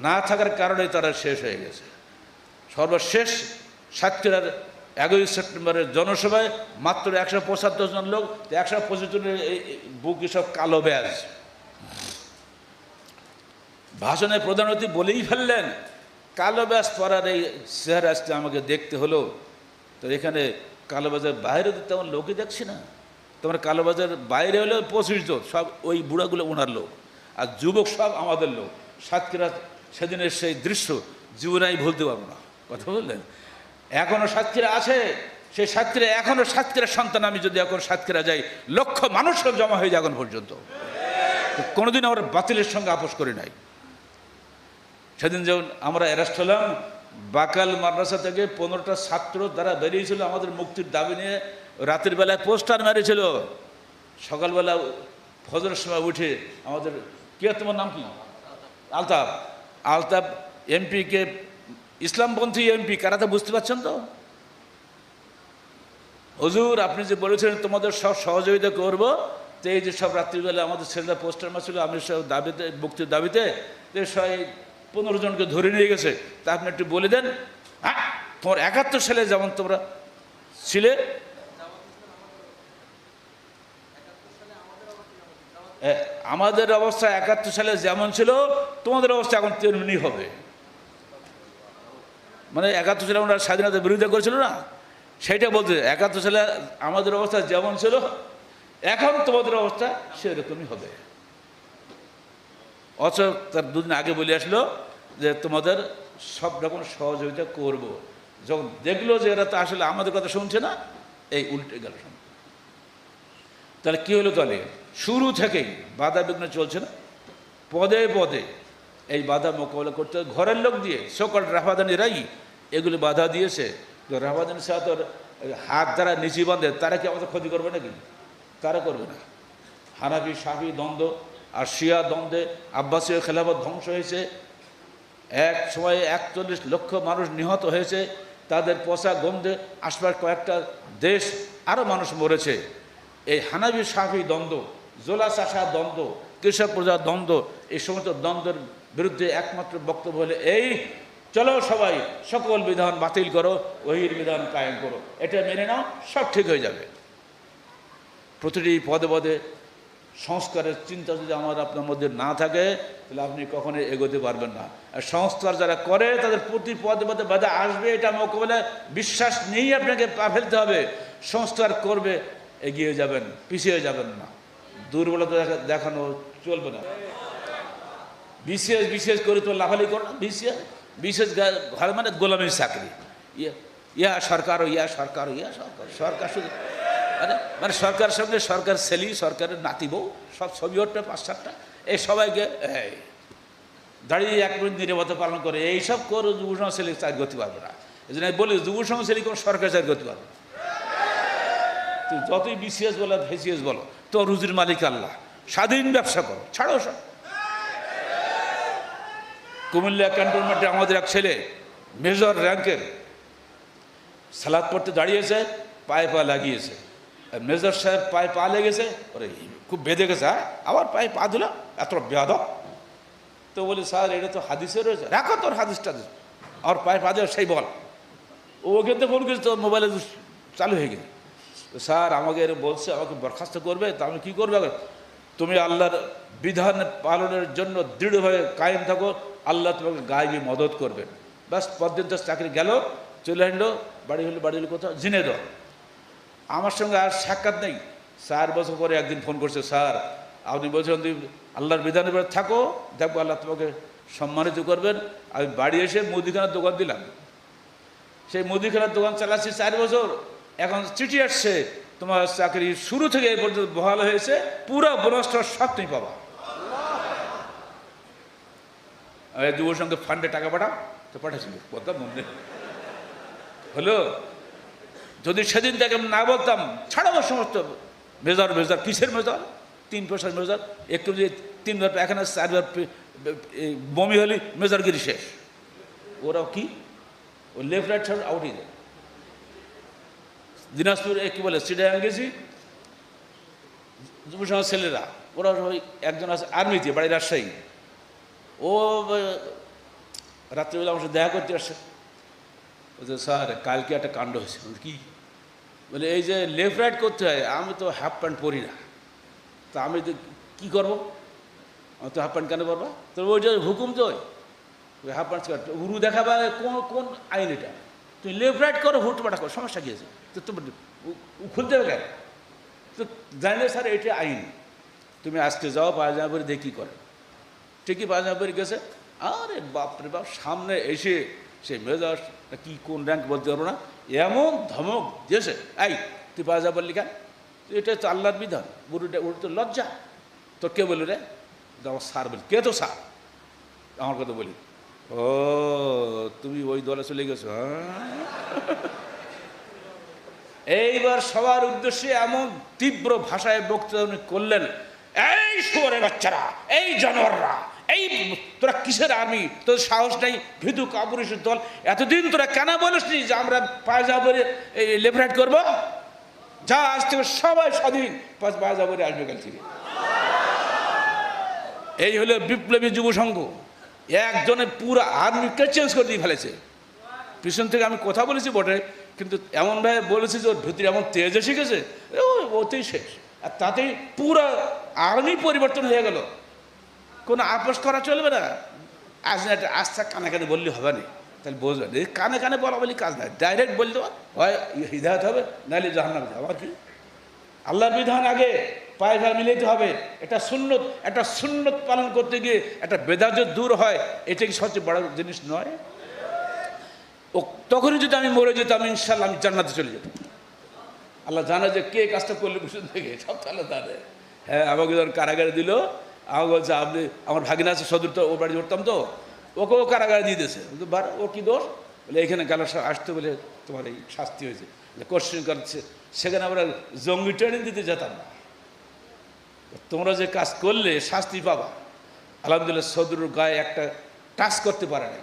না থাকার কারণে তারা শেষ হয়ে গেছে। সর্বশেষ সাতক্ষীরার 11 সেপ্টেম্বরের জনসভায় মাত্র 175 জন লোক, 125 জনের বুকে সব কালো ব্যাজ। ভাষণে প্রধান অতিথি বলেই ফেললেন, কালো ব্যাজ পরার এই চেহারা আজকে আমাকে দেখতে হলো। তো এখানে কালোবাজার বাইরে তো তেমন লোকই দেখছি না, তোমার কালোবাজার বাইরে হলেও 25 জন, সব ওই বুড়াগুলো ওনার লোক, আর যুবক সব আমাদের লোক। সাতক্ষীরা সেদিনের সেই দৃশ্য জীবনাই ভুলতে পারবো না। কথা বললেন, এখনও সাতক্ষীরা আছে, সেই সাতক্ষীরা এখনও সাতক্ষীরার সন্তান। আমি যদি এখন সাতক্ষীরা যাই, লক্ষ মানুষও জমা হয়ে যায় এখন পর্যন্ত, কোনোদিন আমরা বাতিলের সঙ্গে আপোষ করি নাই। সেদিন যখন আমরা অ্যারেস্ট হলাম, বাকাল মাদ্রাসা থেকে 15টা ছাত্র তারা বেরিয়েছিল আমাদের মুক্তির দাবি নিয়ে, রাতের বেলায় পোস্টার মেরেছিল, সকালবেলা ফজরের সময় উঠে আমাদের কে, তোমার নাম কি? আলতাফ। আলতাফ এমপিকে, ইসলামপন্থী এমপি, কারা তো বুঝতে পারছেন তো? হুজুর আপনি যে বলেছিলেন তোমাদের সব সহযোগিতা করব, তো এই যে সব রাত্রিবেলা আমাদের ছেলেরা পোস্টার মারছিল আমি সব দাবিতে, মুক্তির দাবিতে, 15 জনকে ধরে নিয়ে গেছে। তা আপনি একটু বলে দেন, হ্যাঁ তোমার 71 সালে যেমন তোমরা ছিলে, আমাদের অবস্থা 71 সালে যেমন ছিল তোমাদের অবস্থা এখন তেমনি হবে। মানে 71 সালে আমরা স্বাধীনতার বিরোধিতা করেছিল না, সেইটা বলতে 71 সালে আমাদের অবস্থা যেমন ছিল এখন তোমাদের অবস্থা সেরকমই হবে। অথচ তার দুদিন আগে বলে আসলো যে তোমাদের সব রকম সহযোগিতা করব। যখন দেখলো যে এরা তো আসলে আমাদের কথা শুনছে না, এই উল্টে গেল। তাহলে কী হলো? তাহলে শুরু থেকেই বাধা বিঘ্ন চলছে না, পদে পদে এই বাধা মোকাবেলা করতে ঘরের লোক দিয়ে, সকল রাফাদানিরাই এগুলো বাধা দিয়েছে। তো রাফাদানি সাহেব তোর হাত দ্বারা নিচি বাঁধে, তারা কি আমাদের ক্ষতি করবে নাকি? তারা করবে না। হানাফি শাফি দ্বন্দ্ব আর শিয়া দ্বন্দ্বে আব্বাসীয় খেলাফত ধ্বংস হয়েছে, এক সময়ে 41 লক্ষ মানুষ নিহত হয়েছে, তাদের পচা গন্ধে আশপাশ কয়েকটা দেশ আরও মানুষ মরেছে। এই হানাফি শাফি দ্বন্দ্ব, জোলা চাষা দ্বন্দ্ব, কৃষক প্রজা দ্বন্দ্ব, এই সমস্ত দ্বন্দ্বের বিরুদ্ধে একমাত্র বক্তব্য হলে এই, চলো সবাই সকল বিধান বাতিল করো, ওহির বিধান কায়েম করো, এটা মেনে নাও, সব ঠিক হয়ে যাবে। প্রতিটি পদে পদে সংস্কারের চিন্তা যদি আমার আপনার মধ্যে না থাকে, তাহলে আপনি কখনোই এগোতে পারবেন না। আর সংস্কার যারা করে তাদের প্রতি পদে পদে বাধা আসবে, এটা মোকাবেলায় বিশ্বাস নিয়েই আপনাকে পা ফেলতে হবে। সংস্কার করবে, এগিয়ে যাবেন, পিছিয়ে যাবেন না। দুর্বলতা দেখানো চলবে না। বিশেষ করে তো লাফালি করো না, বিশেষ ঘর মানে গোলামীর চাকরি, ইয়া সরকার, ইয়া সরকার, ইয়া সরকার, সরকার শুধু মানে সরকারের সঙ্গে সরকার ছেলি, সরকারের নাতি বউ, সব ছবি উঠবে 5-7টা, এই সবাইকে দাঁড়িয়ে 1 মিনিট নিরবতা পালন করে, এইসব করে যুব সংঘ ছেলে চাকরি করতে পারবে না। এই জন্য বলি যুব সংঘ ছেলে কোনো সরকার চাকরি করতে পারবে না। তুই যতই বিসিএস বলো, ভিসিএস বলো, তো রুজির মালিক আল্লাহ, স্বাধীন ব্যবসা করো, ছাড়ো সব। কুমিল্লা ক্যান্টনমেন্টে আমাদের এক ছেলে মেজর র্যাঙ্কের সালাদ পড়তে দাঁড়িয়েছে, পায়ে পা লাগিয়েছে, মেজর সাহেব পায়ে পা লেগেছে, ওরে খুব বেঁধে গেছে, আবার পায়ে পা দিল, এত বেয়াদব। তো বলি স্যার এটা তো হাদিসে রয়েছে, রাখো তোর হাদিসটা, আর পায়ে পা দেওয়া সেই বল। ও কিন্তু ফোন করেছে, তোর মোবাইলে চালু হয়ে গেছে। স্যার আমাকে বলছে আমাকে বরখাস্ত করবে, তা আমি কী করবে? তুমি আল্লাহর বিধান পালনের জন্য দৃঢ়ভাবে কায়েম থাকো, আল্লাহ তোমাকে গায়েবী মদত করবেন। ব্যাস পর্যন্ত চাকরি গেল, চলে আসলো, বাড়ি হলো কোথাও ঝিনেদহ। আমার সঙ্গে আর সাক্ষাৎ নেই। 4 বছর পরে একদিন ফোন করছে, স্যার আপনি বলছেন তুমি আল্লাহর বিধানের উপর থাকো, দেখবো আল্লাহ তোমাকে সম্মানিত করবেন। আমি বাড়ি এসে মুদিখানার দোকান দিলাম, সেই মুদিখানার দোকান চালাচ্ছি 4 বছর। এখন চিঠি আসছে, তোমার চাকরি শুরু থেকে এই পর্যন্ত বহাল হয়েছে, পুরো বোনাসটা সব তুমি পাবা। যুব সংঘ ফান্ডে টাকা পাঠাও, তো পাঠাচ্ছিল কথা মনে হলো। যদি সেদিন থেকে না বলতাম ছাড়াবো সমস্ত মেজর কিসের মেজর, 3 পয়সার মেজর, একটু যদি 3 বার এখানে 4 বার বমি হলি মেজরগিরি শেষ। ওরাও কি ও লেফট রাইট সাইড আউটই দেয়। দিনাজপুর কি বলে সিডায় গেছি, যুব সমাজ ছেলেরা, ওরা ওই একজন আছে আর্মিতে, বাড়ি রাজশাহী। ও রাত্রিবেলা আমার সাথে দেখা করতে আসছে, বলছে স্যার কালকে একটা কাণ্ড হয়েছে। কি বলে, এই যে লেফট রাইট করতে হয়, আমি তো হাফ প্যান্ট পরি না, তা আমি তো কী করবো, আমি তো হাফ প্যান্ট কেন পরবা, তো ওই যে হুকুম তো ওই হাফ প্যান্ট উরু দেখাবা, কোন আইন এটা, তুমি লেফট রাইট করো, হুটপাটা করো, সমস্যা কী আছে, তো তুমি খুলতে হবে কেন, তো জানলে স্যার এটা আইন, তুমি আজকে যাও পায়জামা পরে দেখি করে। ঠিকই পায়জামা পরে গেছে, আরে বাপরে বাপ, সামনে এসে সেই মেজাজ কি কোন র্যাঙ্ক বলতে পারবো না, এমন ধমক দিয়েছে, এই তুই পায়জামা পরলি কেন, এটা তো আল্লাহর বিধান, বুড়িটা ওর তো লজ্জা, তোর কে বলি রে, আমার স্যার বলি, কে তো স্যার, আমার কথা বলি, ও তুমি ওই দলে চলে গেছো। এইবার সবার উদ্দেশ্যে এমন তীব্র ভাষায় বক্তব্য উনি করলেন, এই শুয়োরের বাচ্চারা, এই জানোয়াররা, এই তোরা কিসের আর্মি, তোর সাহস নেই, ভীতু কাপুরুষের দল, এতদিন তোরা কেন বলিসনি যে আমরা পায়জামা পরে এই লেফট রাইট করবো, যা আজ থেকে সবাই স্বাধীন, পায়জামা পরে আসবে কাল থেকে। এই হলো বিপ্লবী যুব সংঘ, একজনে পুরো আর্মিকে চেঞ্জ করে দিয়ে ফেলেছে। পিছন থেকে আমি কথা বলেছি বটে, কিন্তু এমনভাবে বলেছি যে ওর ভিতরে এমন তেজ এসে গেছে, ওতেই শেষ, আর তাতেই পুরো আর্মি পরিবর্তন হয়ে গেল। কোনো আপোষ করা চলবে না, আজ না একটা আস্থা কানে কানে বললে হবে না, তাহলে বুঝবেন এই কানে কানে বলা বলি কাজ নাই, ডাইরেক্ট বলতে হয় হিদায়ত হবে, নাহলে জাহান্নাম হবে। আবার কি আল্লাহর বিধান আগে পায়ে ভাই মিলাইতে হবে, একটা সুন্নত পালন করতে গিয়ে একটা বেদাত দূর হয়, এটা কি সবচেয়ে বড় জিনিস নয়? ও তখনই যদি আমি মরে যেতাম, ইনশাল্লাহ আমি জান্নাতে চলে যেতাম। আল্লাহ জানে যে কে কাজটা করলে পিছন থেকে, সব তাহলে তাদের। হ্যাঁ, আমাকে যখন কারাগারে দিল, আমাকে বলছে আপনি, আমার ভাগিনা আছে সদর, তো ও বাড়ি ধরতাম, তো ওকেও কারাগারে দিয়ে দিয়েছে। ও কী দোষ বলে, এখানে গেল আসতে বলে তোমার এই শাস্তি হয়েছে, কোশ্চেন করছে। সেখানে আমরা জঙ্গি ট্রেনিং দিতে যেতাম না, তোমরা যে কাজ করলে শাস্তি পাবা। আলহামদুলিল্লাহ সদরুর গায়ে একটা টাচ করতে পারে না।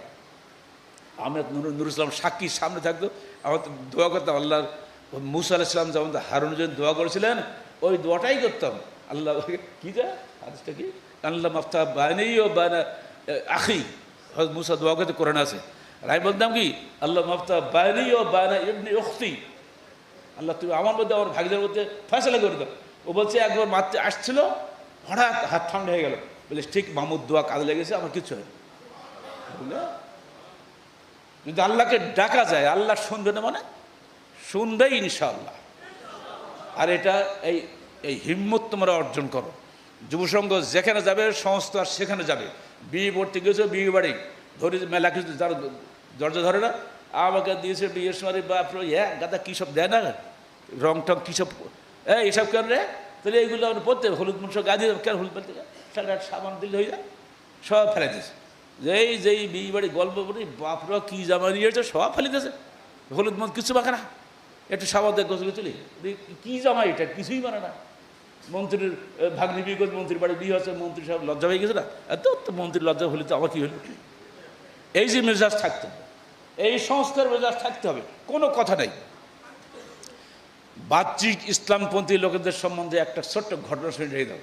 আমরা নুরুল ইসলাম সাক্ষী সামনে থাকতো, আমার তো দোয়া করতাম, আল্লাহ মুসা আলাইহিস সালাম যেমন হারুন যেমন দোয়া করেছিলেন, ওই দোয়াটাই করতাম। আল্লাহ কি যা হাদিসটা কি, আল্লাহ মাফতা বানি ও বানা আখি, মুসা দোয়া করতে কোরআন আছে। আর আমি বলতাম কি, আল্লাহ মাফতা বানি ও বানা ইবনি উখতি, আল্লাহ তুমি আমার মধ্যে আমার ভাগিদের মধ্যে ফয়সালা করে দাও। ও বলছে একবার মারতে আসছিল, হঠাৎ হাত ঠান্ডা হয়ে গেল, বলে ঠিক মামুদ দোয়া কাজে লেগেছে, আমার কিছু হয় বুঝলে। যদি আল্লাহকে ডাকা যায়, আল্লাহ শুনবে না মানে শুনবেই ইনশাআল্লাহ। আর এটা এই হিম্মত তোমরা অর্জন করো। যুবসংঘ যেখানে যাবে, সংস্থা সেখানে যাবে। বিয়ে পড়তে গেছো, বিয়ে বাড়ি ধরে মেলা কিছু যারা দরজা ধরে না, আমাকে দিয়েছে বিয়ের সময়, বাপরে গাদা কী সব দেয় না, রং টং কী সব, এইসব কেন রে, তাহলে এইগুলো আমরা পড়তে হলুদ মুন্স গা দিয়ে কেন হলুদ ফেলতে, সারা সাবান দিলে হয়ে যায়, সব ফেলে দিয়েছে। যেই বিয়ে বাড়ি গল্প করি, বাপরা কী জামা নিয়েছে, সব ফেলে দিয়েছে, হলুদ মন কিছু মাখে না, একটু সাবান দিয়ে গোসল চলে, কী জামা এটা, কিছুই মানে না। মন্ত্রীর ভাগ্নি বিয়ে করছে, মন্ত্রীর বাড়ি বিয়ে হচ্ছে, মন্ত্রী সব লজ্জা হয়ে গেছে না, এত তো মন্ত্রীর লজ্জা হলে তো আমার কী হলো। এই যে মেজাজ থাকতে হবে, এই সংস্থার মেজাজ থাকতে হবে, কোনো কথা নেই। বাহ্যিক ইসলামপন্থী লোকেদের সম্বন্ধে একটা ছোট্ট ঘটনা শুনে রেখে দাও।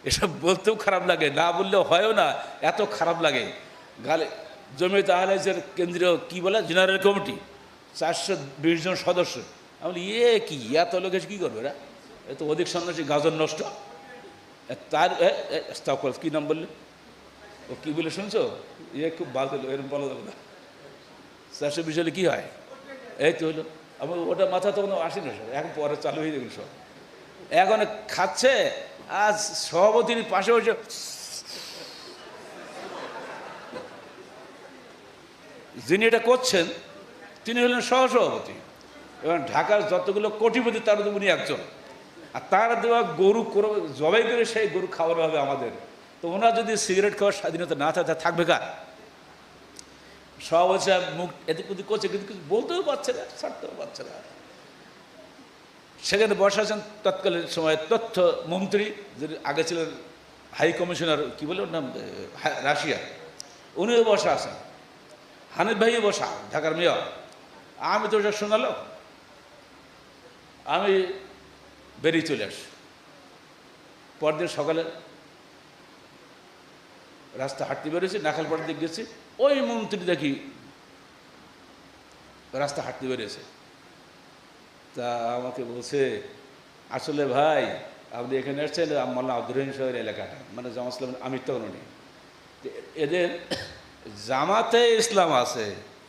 এসব বলতেও খারাপ লাগে, না বললেও হয়ও না, এত খারাপ লাগে। গালে জমিয়ত আহলের কেন্দ্রীয় কী বলে জেনারেল কমিটি, 420 জন সদস্য। আমি বলি কি এত লোক এসে কী করবে এরা, এত অধিক সন্ন্যাসী গাজন নষ্ট, তার কী নাম বললে, ও কী বলে শুনছো, খুব বাজে, এরকম বলা যাবে না। 420 হলে কী হয়, এই তো হলো। আমার ওটা মাথা তখন আসেনি সব, এখন পরে চালু হয়ে গেল সব। এখন খাচ্ছে, আজ সভাপতির পাশে বসে যিনি এটা করছেন তিনি হলেন সহসভাপতি, এবং ঢাকার যতগুলো কোটিপতি তার মধ্যে উনি একজন। আর তার দেওয়া গরু জবাই করে সেই গরু খাওয়ানো হবে আমাদের। তো ওনার যদি সিগারেট খাওয়ার স্বাধীনতা না থাকে থাকবে কার? সভাপতি সাহেব মুখ এদিক ওদিক করছে, কিন্তু কিছু বলতেও পারছে না, ছাড়তেও পারছে না। সেখানে বসে আছেন তৎকালীন সময় তথ্য মন্ত্রী, যিনি আগে ছিলেন হাই কমিশনার, কী বলে ওর নাম, রাশিয়া, উনিও বসা আছেন, হানিফ ভাইও বসা, ঢাকার মেয়র। আমি তো ওটা শোনালো, আমি বেরিয়ে চলে আসি। পরদিন সকালে রাস্তা হাঁটতে বেরিয়েছি, নাখালপাড়ার দিকে গেছি, ওই মন্ত্রী দেখি রাস্তা হাঁটতে বেরিয়েছে। তা আমাকে বলছে, আসলে ভাই আপনি এখানে আসছেন মোল্লা আব্দুর রহিম সাহেবের এলাকাটা, মানে জামাত ইসলাম আমির তখন উনি, এদের জামাতে ইসলাম আছে,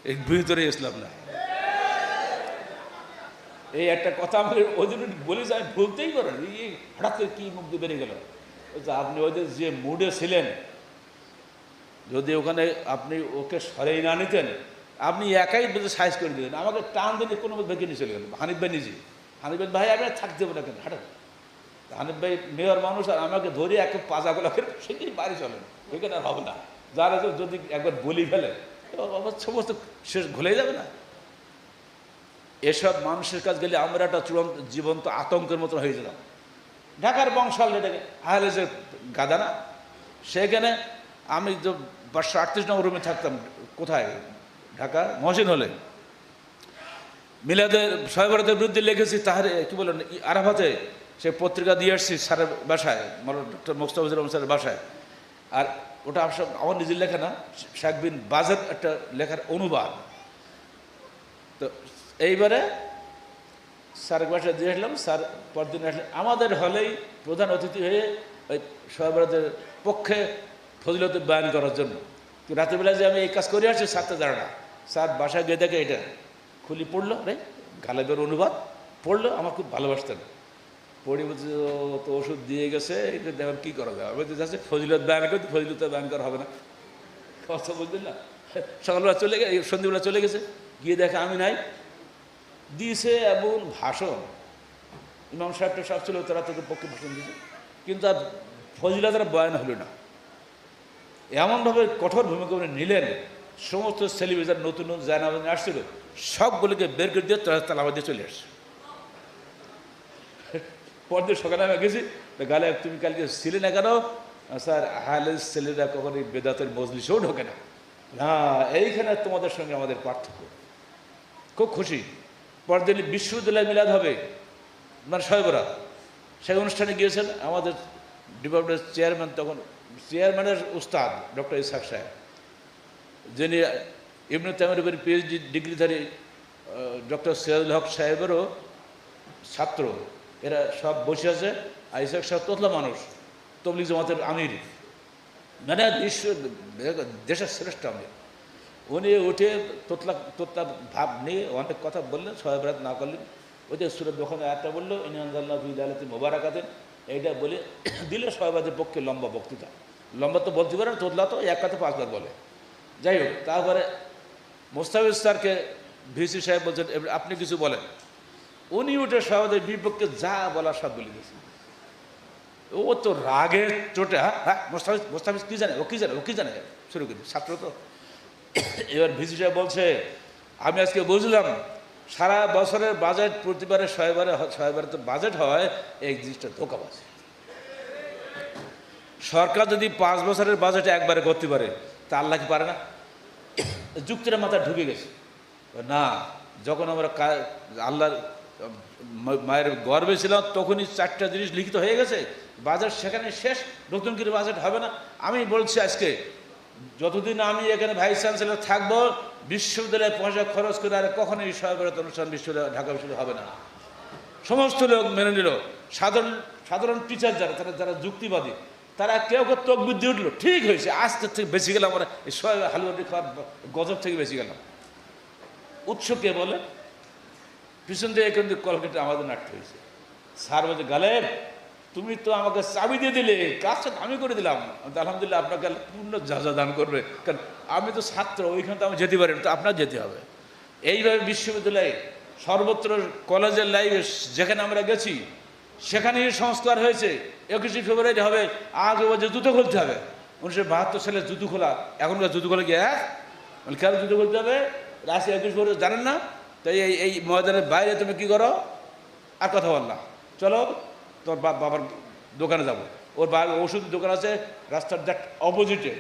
এর ভিতরে ইসলাম নাই। এই একটা কথা আমাকে ওই জন্য বলে যায়, বলতেই পারেন, এই হঠাৎ করে কী মুখ দিয়ে বেরিয়ে গেল। আপনি ওদের যে মুডে ছিলেন, যদি ওখানে আপনি ওকে সরেই না নিতেন, আপনি একাই বুঝে সাইজ করে দিলেন, আমাকে টান দিলে কোনো ভেঙে নিয়ে চলে গেল। হানিফ ভাই নিজে, হানিফ ভাই আমি থাকতে দেবো না কেন, হাঁটেন। হানিফ ভাই মেয়র মানুষ, আর আমাকে ধরে এক পাজাগুলো করে সেটাই বাড়ি চলেন, এখানে আর হবে না। যারা যদি একবার বলি ফেলে সমস্ত শেষ ঘুলেই যাবে না। এসব মানুষের কাজ গেলে আমরা একটা চূড়ান্ত জীবন্ত আতঙ্কের মতো হয়ে যেতাম। ঢাকার বংশাল এটাকে আহলে যে গাদা না, সেখানে আমি তো 538 নম্বর রুমে থাকতাম। কোথায়? ঢাকা মহসিন হলে। মিলাদের শবে-বরাতের বিরুদ্ধে লিখেছি, তাহারে কী বলেন আরাফাতে, সে পত্রিকা দিয়ে আসছি স্যারের বাসায়, ডক্টর মোস্তাফিজুর রহমান স্যারের বাসায়। আর ওটা আমার নিজের লেখা না, শেখ বিন বাজের একটা লেখার অনুবাদ। তো এইবারে স্যারের বাসায় দিয়ে আসলাম, স্যার পরদিন আসলেন আমাদের হলেই প্রধান অতিথি হয়ে ওই শবে-বরাতের পক্ষে ফজিলতে বয়ান করার জন্য। রাত্রিবেলায় যে আমি এই কাজ করে আসছি, স্যার তো জানে না। স্যার বাসায় গিয়ে দেখে এটা খুলি পড়লো, রে গালেবের অনুবাদ পড়লো, আমার খুব ভালোবাসতেন। পড়ি বলছে, তো ওষুধ দিয়ে গেছে, এটা দেখুন কী করা যাবে। আমি তো যাচ্ছে ফজিলত বয়ান করতে, ফজিলতে বয়ান করা হবে না, কথা বুঝলেন না। সকালবেলা চলে গেছে, সন্ধ্যেবেলা চলে গেছে, গিয়ে দেখে আমি নাই। দিয়েছে এমন ভাষণ, ইমাম সাহেবটা সব ছিল, তারা তাদের পক্ষে ভাষণ দিয়েছে, কিন্তু আর ফজিলতের বয়ান হলো না। এমনভাবে কঠোর ভূমিকা উনি নিলেন, সমস্ত সেলিব্রিটি নতুন নতুন জায়নাবাজ আসছিল সবগুলোকে বের করে দিয়ে তালাবাদ দিয়ে চলে আসছে। পরদিন সকালে আমি গেছি, গালে তুমি কালকে ছিলে না কেন? স্যার আহলের ছেলেরা কখনো বেদাতের মজলিসেও ঢোকে না। না, এইখানে তোমাদের সঙ্গে আমাদের পার্থক্য। খুব খুশি। পরদিন বিশ্ববিদ্যালয় মিলাদ হবে, মানে শবে-বরাত, সেই অনুষ্ঠানে গিয়েছেন আমাদের ডিপার্টমেন্টের চেয়ারম্যান, তখন চেয়ারম্যানের উস্তাদ ডক্টর ইসহাক সাহেব, যিনি ইবনে তাইমিয়ার পিএইচডি ডিগ্রিধারী ডক্টর সিরাজুল হক সাহেবেরও ছাত্র। এরা সব বসে আছে। আর ইসহাক সাহেব তোতলা মানুষ, তবলিগ জামাতের আমির, মানে দেশের শ্রেষ্ঠ আমির। উনি উঠে তোতলা ভাব নিয়ে অনেক কথা বললেন, শবে-বরাত না করলেন। ওই যে সূরা দোকানে আয়াতটা বললো, ইন্না আনজালনাহু ফী লাইলাতিন মুবারাকাতিন, এইটা বলে দিলে শবে-বরাতের পক্ষে লম্বা বক্তৃতা। লম্বা তো বলতে পারে না, তোতলা তো এক কথা 5 বার বলে। যাই হোক, তারপরে মোস্তাফিজ স্যারকে ভিসি সাহেব বলছেন আপনি কিছু বলেন। উনি উঠে শবে-বরাতের বিপক্ষে যা বলার সব বলে দিয়েছেন। ও তো রাগের চোটে, হ্যাঁ মোস্তাফিজ কী জানে, ও কী জানে, ও কী জানে শুরু করি, ছাত্র তো। এবার ভিসি সাহেব বলছে, আমি আজকে বুঝলাম সারা বছরের বাজেট প্রতিবারে শবে-বরাতের বাজেট হয়, এই জিনিসটা ধোঁকাবাজ। সরকার যদি 5 বছরের বাজেট একবারে করতে পারে, তা আল্লাহ কি পারে না? যুক্তিটা মাথায় ঢুকে গেছে। না, যখন আমরা আল্লাহর মায়ের গর্বে ছিলাম তখনই 4টা জিনিস লিখিত হয়ে গেছে, বাজেট সেখানে শেষ, নতুন করে বাজেট হবে না। আমি বলছি আজকে যতদিন আমি এখানে ভাইস চ্যান্সেলর থাকবো, বিশ্ববিদ্যালয়ে পয়সা খরচ করে আর কখনোই শবে-বরাত অনুষ্ঠান ঢাকা বিশ্ববিদ্যালয় হবে না। সমস্ত লোক মেনে নিল। সাধারণ সাধারণ টিচার যারা তারা যারা যুক্তিবাদী তারা কেউ কেউ তকবির দিয়ে উঠলো, ঠিক হয়েছে, আজকের থেকে বেশি গেলাম আমরা এই হালুয়াটি খাওয়ার গজব থেকে বেশি গেলাম। উৎস কে বলে? পিছন দিয়ে কিন্তু কলকাতা আমাদের নাটক হয়েছে। স্যার বলছে, গালেব তুমি তো আমাকে চাবি দিয়ে দিলে, কাজটা আমি করে দিলাম। আলহামদুলিল্লাহ, আপনাকে পূর্ণ যাজা দান করবে, কারণ আমি তো ছাত্র, ওইখানে তো আমি যেতে পারি না, তো আপনার যেতে হবে। এইভাবে বিশ্ববিদ্যালয়ে সর্বত্র কলেজের লাইফে যেখানে আমরা গেছি সেখানেই সংস্কার হয়েছে। 21শে ফেব্রুয়ারি হবে, আগে বলছে জুতো খুলতে হবে। 1972 সালে জুতো খোলা, এখনকার জুতো খোলা গিয়ে মানে কেন জুতো খুলতে হবে? রাশি 21 ফেব্রুয়ারি জানেন না? তাই এই ময়দানের বাইরে তুমি কি করো? আর কথা বল না, চলো তোর বাবার দোকানে যাবো। ওর ওষুধ দোকান আছে রাস্তার দ্যাট অপোজিটে,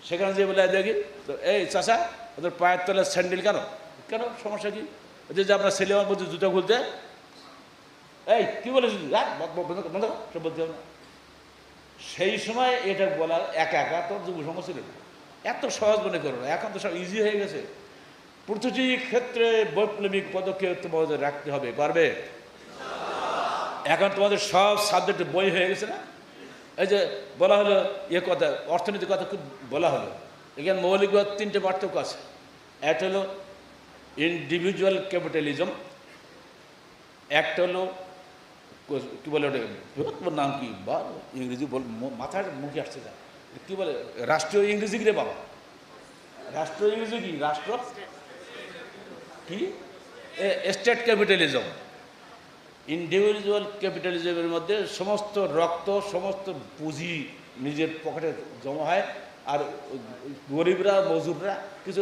সেখানে যেয়ে বলে দেখি তো, এই চাচা ওদের পায়ের তলার স্যান্ডেল কেন? কেন সমস্যা কি? যে আপনার ছেলে আমার বলছে জুতো খুলতে, এই কি বলেছিস বন্ধ সব বলতে হবে না। সেই সময় এটা বলার একা একা তো যুব সমাজ ছিল না, এত সহজ মনে করো না। এখন তো সব ইজি হয়ে গেছে। প্রতিটি ক্ষেত্রে বৈপ্লবিক পদক্ষেপ তোমাদের রাখতে হবে, পারবে? এখন তোমাদের সব সাবজেক্টে বই হয়ে গেছে না? এই যে বলা হলো কথা, অর্থনীতির কথা খুব বলা হলো। এখানে মৌলিকভাবে 3টে পার্থক্য আছে। একটা হলো ইন্ডিভিজুয়াল ক্যাপিটালিজম, একটা হলো কী বলে ওটা, তোমার নাম কি বা ইংরেজি মাথার মুখে আসছে না, কী বলে রাষ্ট্রীয় ইংরেজি কি রে বাবা? রাষ্ট্রীয় ইংরেজি কি? রাষ্ট্র কি? State capitalism. ইন্ডিভিজুয়াল ক্যাপিটালিজমের মধ্যে সমস্ত রক্ত, সমস্ত পুঁজি নিজের পকেটে জমা হয়, আর গরিবরা মজুররা কিছু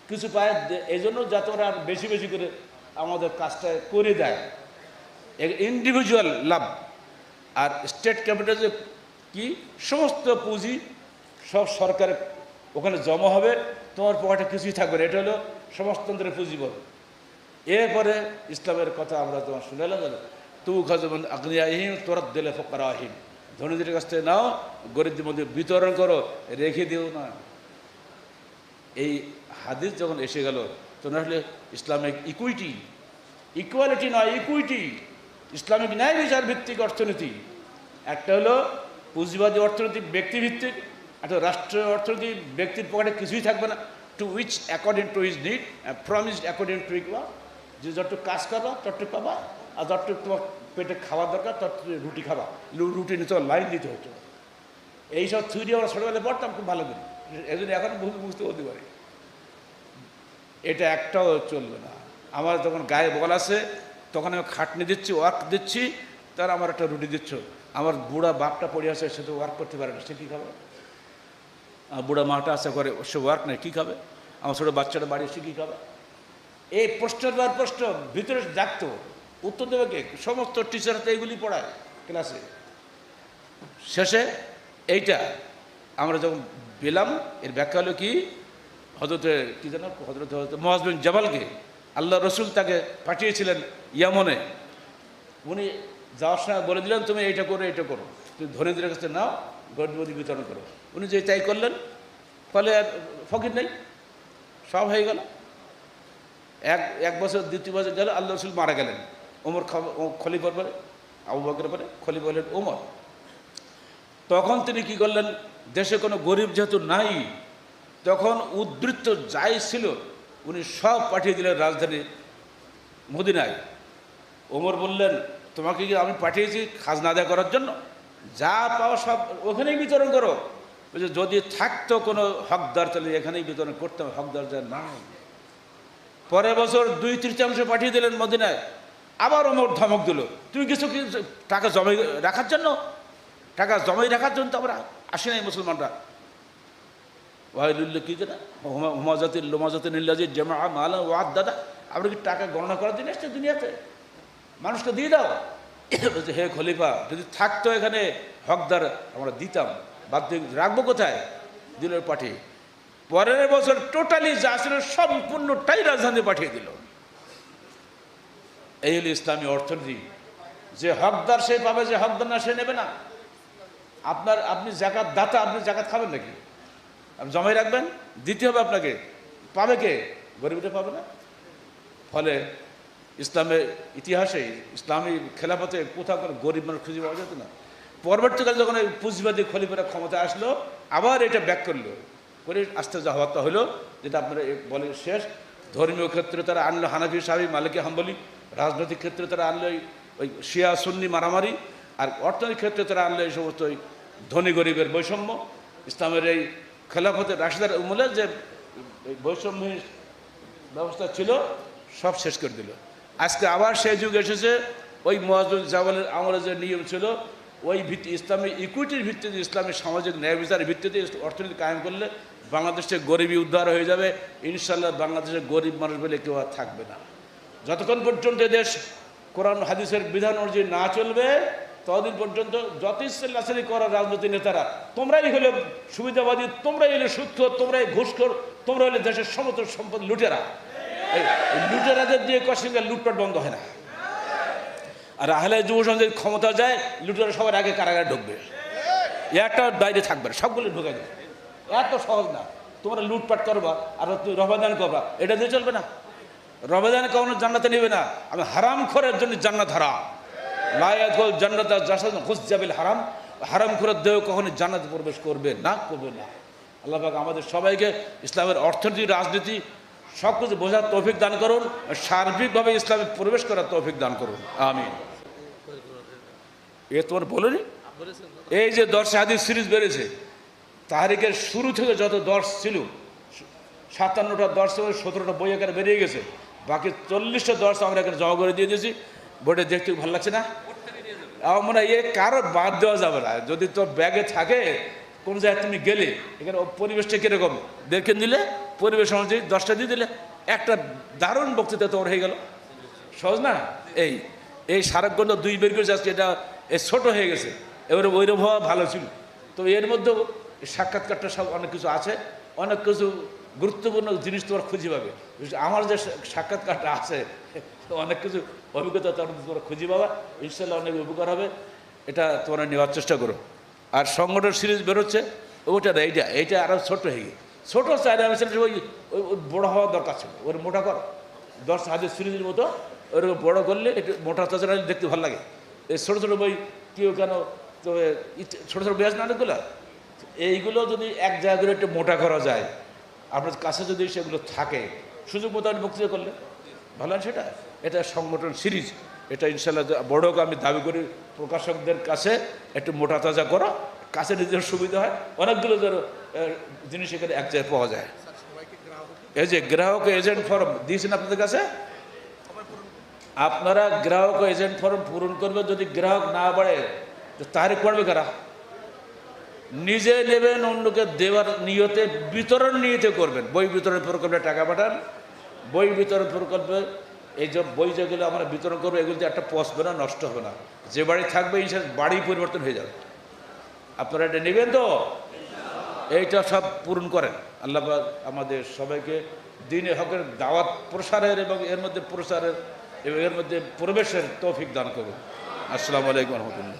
কিছু পায়, এই জন্য যাতে ওরা বেশি বেশি করে আমাদের কাজটা করে দেয়। ইন্ডিভিজুয়াল লাভ। আর স্টেট ক্যাপিটালিজম কি? সমস্ত পুঁজি সব সরকারের ওখানে জমা হবে, তোমার পকেটে কিছুই থাকবে না। এটা হলো সমাজতন্ত্রের পুঁজিবল। এরপরে ইসলামের কথা আমরা তোমার শুনেলাম, তু খাজমান আগ্নিয়াহিম তোরাত দিলে ফকরাহিম, ধনীদের কাছ থেকে নাও, গরিবদের মধ্যে বিতরণ করো, রেখে দিও না। এই হাদিস যখন এসে গেল তখন আসলে ইসলামিক ইকুয়ালিটি নয়, ইকুইটি, ইসলামিক ন্যায় বিচার ভিত্তিক অর্থনীতি। একটা হলো পুঁজিবাদী অর্থনীতি ব্যক্তিভিত্তিক, একটা রাষ্ট্রীয় অর্থনীতি ব্যক্তির পকেটে কিছুই থাকবে না, to which according to his need, promised according to equal, যে যতটুকু কাজ করবা ততটুকু পাবা, আর যতটুকু তোমার পেটে খাওয়ার দরকার ততটুকু রুটি খাবা, রুটি নিতে লাইন দিতে হতো। এইসব থিওরি আমরা ছোটোবেলায় পড়তাম খুব ভালো করে, এই জন্য এখন বুঝতে হতে পারি। এটা একটাও চলবে না। আমার যখন গায়ে বল আছে তখন আমি খাটনি দিচ্ছি, ওয়ার্ক দিচ্ছি, তার আমার একটা রুটি দিচ্ছ। আমার বুড়া বাপটা পড়ে আছে, সে তো ওয়ার্ক করতে পারে না, সে কী খাবে? আমার বুড়া মাটা আশা করে, সে ওয়ার্ক নেই, কী খাবে? আমার ছোটো বাচ্চাটা বাড়ি, সে কী খাবে? এই প্রশ্নের বার প্রশ্ন ভিতরে ডাকতো, উত্তর দেবে কে? সমস্ত টিচার তো এইগুলি পড়ায় ক্লাসে। শেষে এইটা আমরা যখন পেলাম, এর ব্যাখ্যা হলো কি? হজরতে কী জানো, হজরত মুআয বিন জাবালকে আল্লাহ রসুল তাকে পাঠিয়েছিলেন ইয়ামনে। উনি যাওয়ার সময় বলে দিলেন, তুমি এইটা করো, এইটা করো, তুমি ধনীদের কাছে নাও, গরিবদের বিতরণ করো। উনি যে তাই করলেন, ফলে আর ফকির নেই, সব হয়ে গেল। এক বছর, দ্বিতীয় বছর গেল, আল্লাহ রসুল মারা গেলেন। ওমর খলিফার পরে, আবু বকরের পরে খলিফা হলেন ওমর। তখন তিনি কি করলেন? দেশে কোনো গরিব যেহেতু নাই, তখন উদ্বৃত্ত যাই ছিল উনি সব পাঠিয়ে দিলেন রাজধানী মদিনায়। ওমর বললেন, তোমাকে কি আমি পাঠিয়েছি খাজনা আদায় করার জন্য? যা পাও সব ওখানেই বিতরণ করো। বলছে, যদি থাকতো কোনো হকদার তাহলে এখানেই বিতরণ করতাম, হকদার যা নাই। পরের বছর 2/3 পাঠিয়ে দিলেন মদিনায়। আবার ওমর ধমক দিল, তুমি কিছু কি টাকা জমাই রাখার জন্য? টাকা জমাই রাখার জন্য তো আমরা আসি নাই মুসলমানরা। ওয়াইলুল্লাহ কি যেটা হুমাজাতিল লোমাজাতিন ইল্লাজি জামা মালা ওয়াদ, দাদা আমরা কি টাকা গণনা করার দিন এসছে দুনিয়াতে? মানুষকে দিয়ে দাও। বলছে, হে খলিফা, যদি থাকতো এখানে হকদার আমরা দিতাম, বাদ দিয়ে রাখবো কোথায়? দিলের পাঠিয়ে। পরের বছর টোটালি যা ছিল সম্পূর্ণটাই রাজধানী পাঠিয়ে দিল। এই হলো ইসলামী অর্থনীতি। যে হকদার সে পাবে, যে হকদার না সে নেবে না। আপনি জাকাত দাতা, আপনি জাকাত খাবেন নাকি? আপনি জমাই রাখবেন, দিতে হবে আপনাকে, পাবে কে? গরিবটা পাবে না। ফলে ইসলামের ইতিহাসে ইসলামী খেলাফতে কোথাও কোনো গরিব মানুষ খুঁজে পাওয়া যেত না। পরবর্তীকালে যখন এই পুঁজিবাদী খলিফারা ক্ষমতা আসলো, আবার এটা ব্যাক করলো করে আস্তে যা হওয়াটা হলো, যেটা আপনারা বলে শেষ। ধর্মীয় ক্ষেত্রে তারা আনলো হানাফি সাহাবি মালিকি হাম্বলি, রাজনৈতিক ক্ষেত্রে তারা আনলো ওই শিয়া সুন্নি মারামারি, আর অর্থনৈতিক ক্ষেত্রে তারা আনলো এই সমস্ত ওই ধনী গরিবের বৈষম্য। ইসলামের এই খেলাফতের রাশিদার আমলে যে বৈষম্যের ব্যবস্থা ছিল সব শেষ করে দিল। আজকে আবার সেই যুগ এসেছে, ওই মুয়াজ্জুল জাবালের আমলে যে নিয়ম ছিল ওই ভিত্তি ইসলামী ইকুইটির ভিত্তিতে, ইসলামী সামাজিক ন্যায় বিচারের ভিত্তিতে অর্থনীতি কায়েম করলে বাংলাদেশে গরিবী উদ্ধার হয়ে যাবে ইনশাল্লাহ। বাংলাদেশে গরিব মানুষ বলে কেউ আর থাকবে না। যতক্ষণ পর্যন্ত দেশ কোরআন হাদিসের বিধান অনুযায়ী না চলবে ততদিন পর্যন্ত যত ইসলামী করা রাজনৈতিক নেতারা, তোমরাই হলে সুবিধাবাদী, তোমরাই হলে সুদখোর, তোমরাই ঘুষখোর, তোমরা হলে দেশের সমস্ত সম্পদ লুটেরা। এই লুটেরাদের দিয়ে কষ্টিকে লুটপাট বন্ধ হয় না। আর আহলে যুব সমাজের ক্ষমতা যায়, লুটেরা সবার আগে কারাগারে ঢুকবে, একটা বাইরে থাকবে না, সবগুলো ঢুকে যাবে। এত সহজ না। তোমরা লুটপাট করবা আর তুমি রবাদান করবা, এটা দিয়ে চলবে না। রবাদান কখনো জান্নাতে নেবে না। আমি হারাম খোরের জন্য জান্নাত হারাম, লায়াকুল জান্নাত জাসাদ খুসজাবিল হারাম। হারাম খোরের দেহ কখনো জান্নাতে প্রবেশ করবে না, করবে না। আল্লাহ পাক আমাদের সবাইকে ইসলামের অর্থনীতি, রাজনীতি সব কিছু বোঝার তৌফিক দান করুন, সার্বিকভাবে ইসলামে প্রবেশ করার তৌফিক দান করুন, আমিন। এ তোমার বলিনি, এই যে দর্শে হাদিস সিরিজ বেড়েছে, তাহারিকের শুরু থেকে যত দর্শ ছিল 57টা দর্শ, 17টা বই এখানে বেরিয়ে গেছে, বাকি 40টা দর্শ আমরা এখানে জমা করে দিয়ে দিয়েছি। বইটা দেখতে ভালো লাগছে না? আমার মনে হয় এ কারো বাদ দেওয়া যাবে না। যদি তোর ব্যাগে থাকে, কোন জায়গায় তুমি গেলে, এখানে পরিবেশটা কীরকম দেখে দিলে, পরিবেশ অনুযায়ী 10টা দিয়ে দিলে, একটা দারুণ বক্তৃতা তোর হয়ে গেল। সহজ না? এই সারাগঞ্জ 2 বের করে যাচ্ছে, এটা ছোটো হয়ে গেছে, এবারে ওইরকম হওয়া ভালো ছিল। তো এর মধ্যেও সাক্ষাৎকারটা সব অনেক কিছু আছে, অনেক কিছু গুরুত্বপূর্ণ জিনিস তোমার খুঁজে পাবে। আমার যে সাক্ষাৎকারটা আছে অনেক কিছু অভিজ্ঞতা তোমরা খুঁজে পাবা, ইনশাল্লাহ অনেক উপকার হবে। এটা তোমরা নেওয়ার চেষ্টা করো। আর সংগঠন সিরিজ বেরোচ্ছে, ওইটা না, এইটা আরও ছোটো হয়ে গিয়ে ছোটো চাইলে আমি ওই বড়ো হওয়ার দরকার ছিল। ওর মোটা কর 10 হাজার সিরিজের মতো, ওরকম বড়ো করলে একটু মোটা তাজা দেখতে ভালো লাগে। এই ছোটো ছোটো বই কেউ কেন, তো ছোটো ছোটো বই আছে না অনেকগুলো, এইগুলো যদি এক জায়গায় একটু মোটা করা যায়, আপনার কাছে যদি সেগুলো থাকে, সুযোগ মতো আমি বক্তৃতা করলে ভালো হয় সেটা। এটা সংগঠন সিরিজ, এটা ইনশাল্লাহ বড় আমি দাবি করি প্রকাশকদের কাছে একটু মোটা তাজা করো, কাছে নিজের সুবিধা হয়। অনেকগুলো ধরো জিনিস এখানে এক জায়গায় পাওয়া যায়। এই যে গ্রাহক এজেন্ট ফর্ম দিয়েছেন আপনাদের কাছে, আপনারা গ্রাহক এজেন্ট ফর্ম পূরণ করবে। যদি গ্রাহক না বাড়ে তারিখ পড়বে কারা? নিজে নেবেন, অন্যকে দেওয়ার নিয়তে, বিতরণ নিয়তে করবেন। বই বিতরণ প্রকল্পে টাকা পাঠান। বই বিতরণ প্রকল্পে এই যে বই যেগুলো আমরা বিতরণ করবো, এগুলোতে একটা পচবে না, নষ্ট হবে না। যে বাড়ি থাকবে বাড়ি পরিবর্তন হয়ে যাবে। আপনারা এটা নেবেন তো? এইটা সব পূরণ করেন। আল্লাহ আমাদের সবাইকে দ্বীনে হকের দাওয়াত প্রসারের এবং এর মধ্যে প্রসারের এবং এর মধ্যে প্রবেশের তৌফিক দান করুন। আসসালামু আলাইকুম রহমতুল্লাহ।